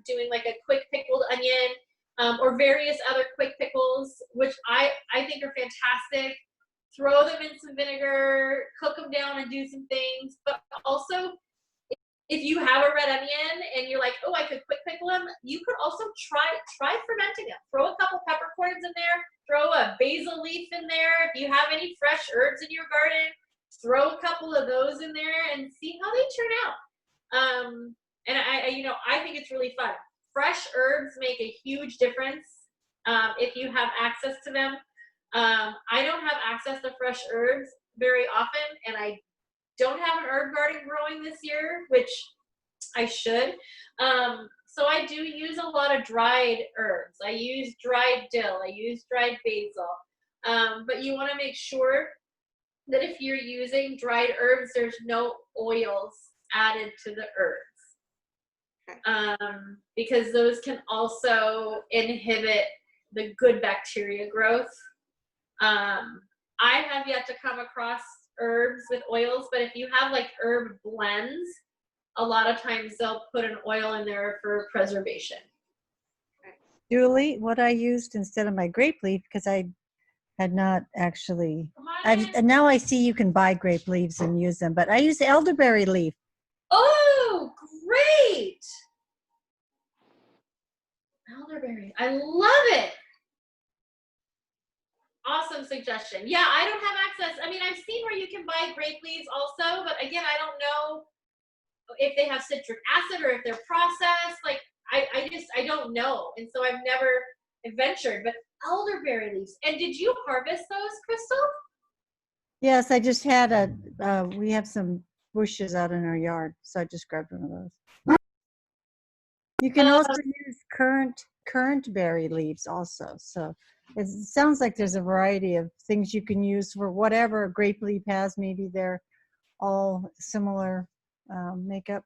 doing like a quick pickled onion or various other quick pickles, which I think are fantastic. Throw them in some vinegar, cook them down and do some things. But also, if you have a red onion and you're like, oh, I could quick pickle them, you could also try fermenting them. Throw a couple peppercorns in there, throw a basil leaf in there. If you have any fresh herbs in your garden, throw a couple of those in there and see how they turn out. And I think it's really fun. Fresh herbs make a huge difference if you have access to them. I don't have access to fresh herbs very often, and I don't have an herb garden growing this year, which I should. So I do use a lot of dried herbs. I use dried dill. I use dried basil. But you want to make sure that if you're using dried herbs, there's no oils added to the herbs. Because those can also inhibit the good bacteria growth. I have yet to come across herbs with oils, but if you have like herb blends, a lot of times they'll put an oil in there for preservation. Julie, what I used instead of my grape leaf, because I had not actually, and now I see you can buy grape leaves and use them, but I use elderberry leaf. Oh, great! Elderberry, I love it. Awesome suggestion. Yeah, I don't have access. I mean, I've seen where you can buy grape leaves also, but again, I don't know if they have citric acid or if they're processed. Like, I don't know. And so I've never ventured, but elderberry leaves. And did you harvest those, Crystal? Yes, I just had we have some bushes out in our yard, so I just grabbed one of those. You can also use currant berry leaves also. So it sounds like there's a variety of things you can use for whatever a grape leaf has. Maybe they're all similar makeup.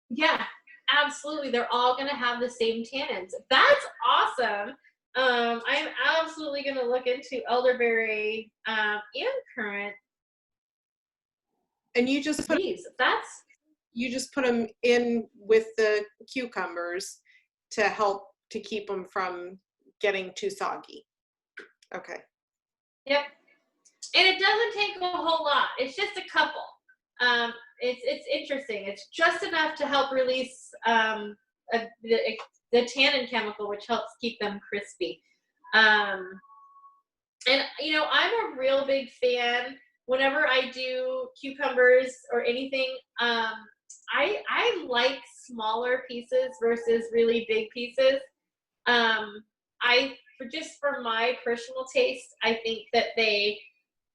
Yeah, absolutely. They're all going to have the same tannins. That's awesome. I'm absolutely going to look into elderberry and currant. And you just put leaves. You just put them in with the cucumbers to help to keep them from getting too soggy. Okay. Yep. And it doesn't take a whole lot. It's just a couple. it's interesting. It's just enough to help release the tannin chemical, which helps keep them crispy. And I'm a real big fan. Whenever I do cucumbers or anything, I like smaller pieces versus really big pieces. For my personal taste, I think that they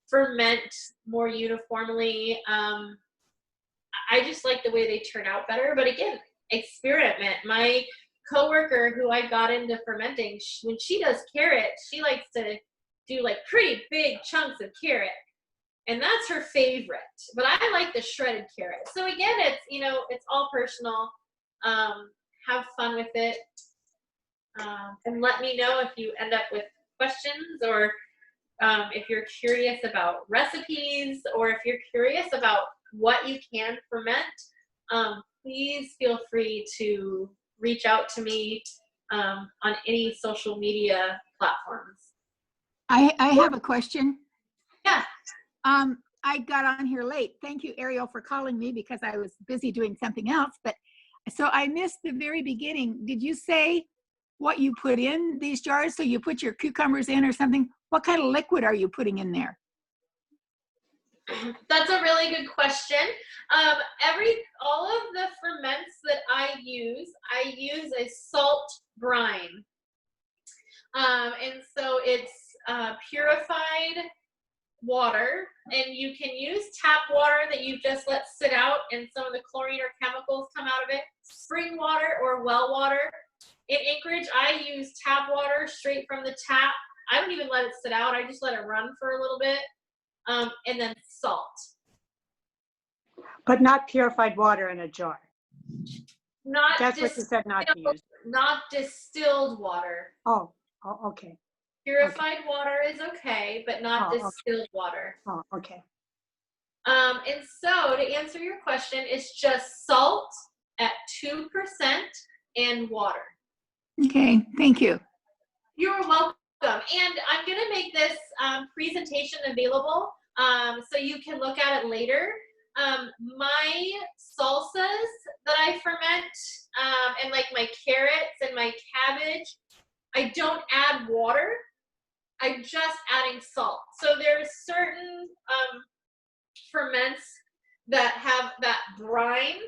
ferment more uniformly. I just like the way they turn out better. But again, experiment. My coworker who I got into fermenting, when she does carrot, she likes to do like pretty big chunks of carrot. And that's her favorite. But I like the shredded carrot. So again, it's all personal. Have fun with it. And let me know if you end up with questions, or if you're curious about recipes, or if you're curious about what you can ferment. Please feel free to reach out to me on any social media platforms. I have a question. Yeah. I got on here late. Thank you, Ariel, for calling me because I was busy doing something else. But so I missed the very beginning. Did you say what you put in these jars? So you put your cucumbers in or something? What kind of liquid are you putting in there? That's a really good question. All of the ferments that I use a salt brine. And so it's purified water, and you can use tap water that you've just let sit out and some of the chlorine or chemicals come out of it, spring water or well water. In Anchorage, I use tap water straight from the tap. I don't even let it sit out. I just let it run for a little bit. And then salt. But not purified water in a jar. That's what you said not to use. Not distilled water. Oh, okay. Purified water is okay, but not distilled water. Oh, okay. And so to answer your question, it's just salt at 2% and water. Okay, thank you. You're welcome. And I'm going to make this presentation available so you can look at it later. My salsas that I ferment, and like my carrots and my cabbage, I don't add water. I'm just adding salt. So there's certain ferments that have that brine,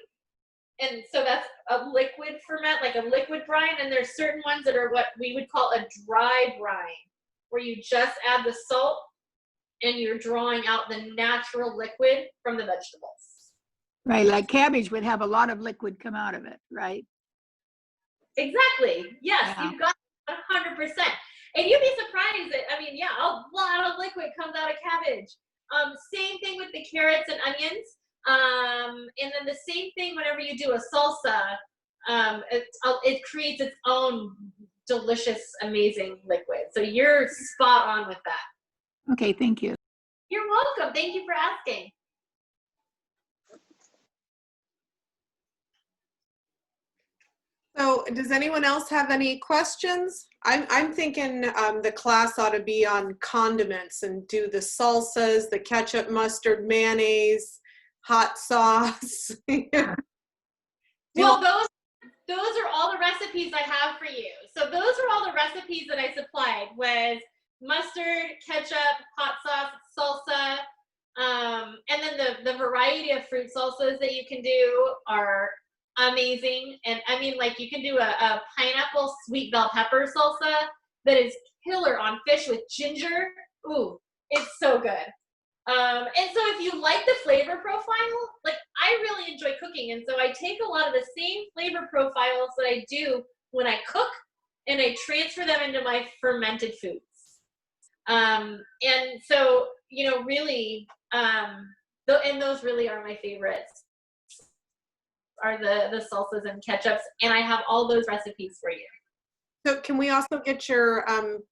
and so that's a liquid ferment, like a liquid brine, and there's certain ones that are what we would call a dry brine, where you just add the salt and you're drawing out the natural liquid from the vegetables. Right, like cabbage would have a lot of liquid come out of it, right? Exactly. Yes, Yeah. you've got 100%. And you'd be surprised that, a lot of liquid comes out of cabbage. Same thing with the carrots and onions. And then the same thing whenever you do a salsa, it creates its own delicious, amazing liquid. So you're spot on with that. Okay, thank you. You're welcome. Thank you for asking. So does anyone else have any questions? I'm thinking the class ought to be on condiments and do the salsas, the ketchup, mustard, mayonnaise, hot sauce. Well, those are all the recipes I have for you. So those are all the recipes that I supplied, was mustard, ketchup, hot sauce, salsa, and then the variety of fruit salsas that you can do are amazing. And you can do a pineapple sweet bell pepper salsa that is killer on fish with ginger. Ooh, it's so good. And so if you like the flavor profile, I really enjoy cooking, and so I take a lot of the same flavor profiles that I do when I cook, and I transfer them into my fermented foods. And so, really, and those really are my favorites, are the salsas and ketchups, and I have all those recipes for you. So can we also get your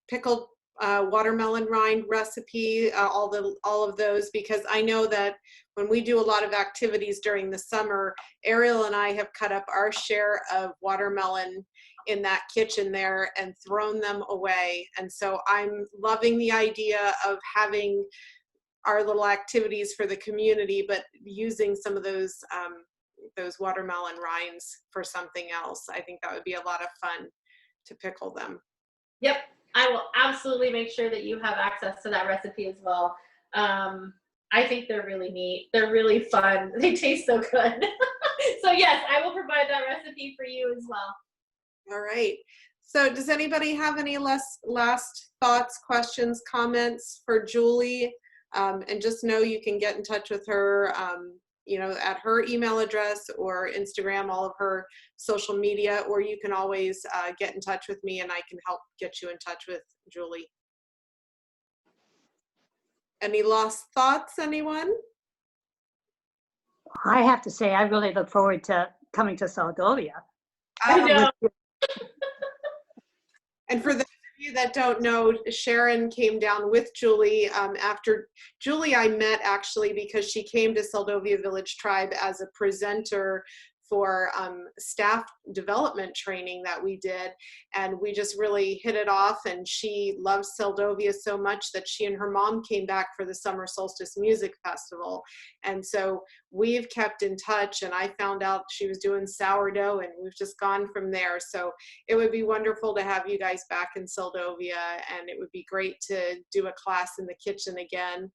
pickled watermelon rind recipe, all of those, because I know that when we do a lot of activities during the summer, Ariel and I have cut up our share of watermelon in that kitchen there and thrown them away. And so I'm loving the idea of having our little activities for the community, but using some of those watermelon rinds for something else. I think that would be a lot of fun to pickle them. Yep, I will absolutely make sure that you have access to that recipe as well. I think they're really neat. They're really fun. They taste so good. So yes, I will provide that recipe for you as well. All right. So does anybody have any last thoughts, questions, comments for Julie? And just know you can get in touch with her, at her email address or Instagram, all of her social media, or you can always get in touch with me and I can help get you in touch with Julie. Any last thoughts, anyone? I have to say, I really look forward to coming to Seldovia. I know. And for those of you that don't know, Sharon came down with Julie after Julie I met actually because she came to Seldovia Village Tribe as a presenter for staff development training that we did, and we just really hit it off, and she loves Seldovia so much that she and her mom came back for the Summer Solstice Music Festival, and so we've kept in touch, and I found out she was doing sourdough, and we've just gone from there. So it would be wonderful to have you guys back in Seldovia, and it would be great to do a class in the kitchen again,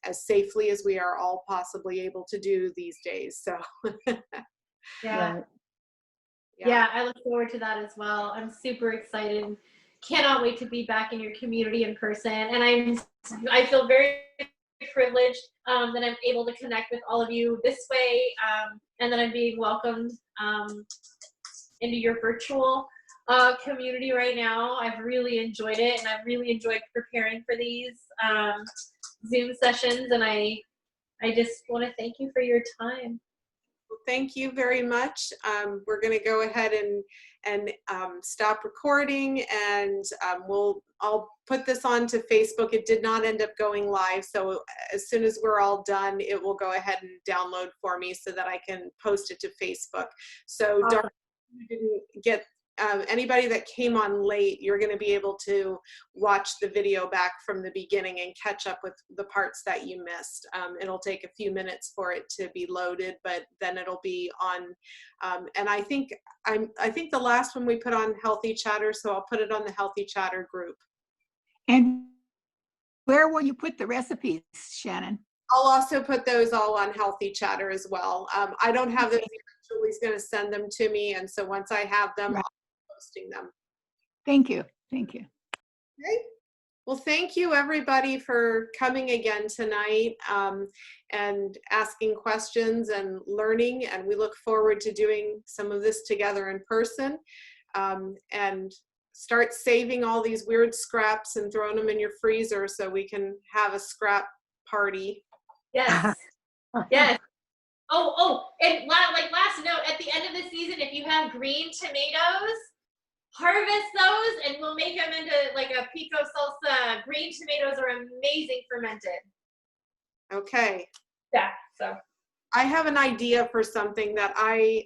as safely as we are all possibly able to do these days. So Yeah. Right. Yeah, I look forward to that as well. I'm super excited. Cannot wait to be back in your community in person. And I feel very privileged that I'm able to connect with all of you this way, and that I'm being welcomed into your virtual community right now. I've really enjoyed it, and I've really enjoyed preparing for these Zoom sessions. And I just want to thank you for your time. Thank you very much. We're going to go ahead and stop recording, and I'll put this on to Facebook. It did not end up going live, so as soon as we're all done, it will go ahead and download for me so that I can post it to Facebook. So Awesome. don't, you didn't get anybody that came on late, you're going to be able to watch the video back from the beginning and catch up with the parts that you missed. It'll take a few minutes for it to be loaded, but then it'll be on. And I think the last one we put on Healthy Chatter, so I'll put it on the Healthy Chatter group. And where will you put the recipes, Shannon? I'll also put those all on Healthy Chatter as well. I don't have those yet. Julie's going to send them to me, and so once I have them, Right. I'll be posting them. Thank you. Thank you. Okay. Well, thank you everybody for coming again tonight and asking questions and learning. And we look forward to doing some of this together in person, and start saving all these weird scraps and throwing them in your freezer so we can have a scrap party. Yes. Yes. And last note, at the end of the season, if you have green tomatoes, harvest those and we'll make them into like a pico salsa. Green tomatoes are amazing fermented. Okay. Yeah, so. I have an idea for something that I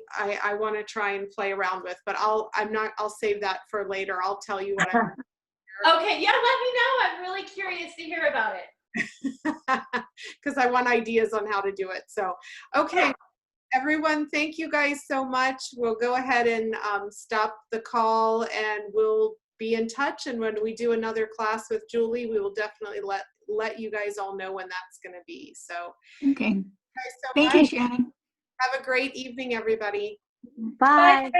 want to try and play around with, but I'll save that for later. I'll tell you what I Okay, yeah, let me know. I'm really curious to hear about it. because I want ideas on how to do it. So, okay, everyone, thank you guys so much. We'll go ahead and stop the call, and we'll be in touch. And when we do another class with Julie, we will definitely let you guys all know when that's going to be. So, Okay. so Thank you, Shannon. have a great evening, everybody. Bye.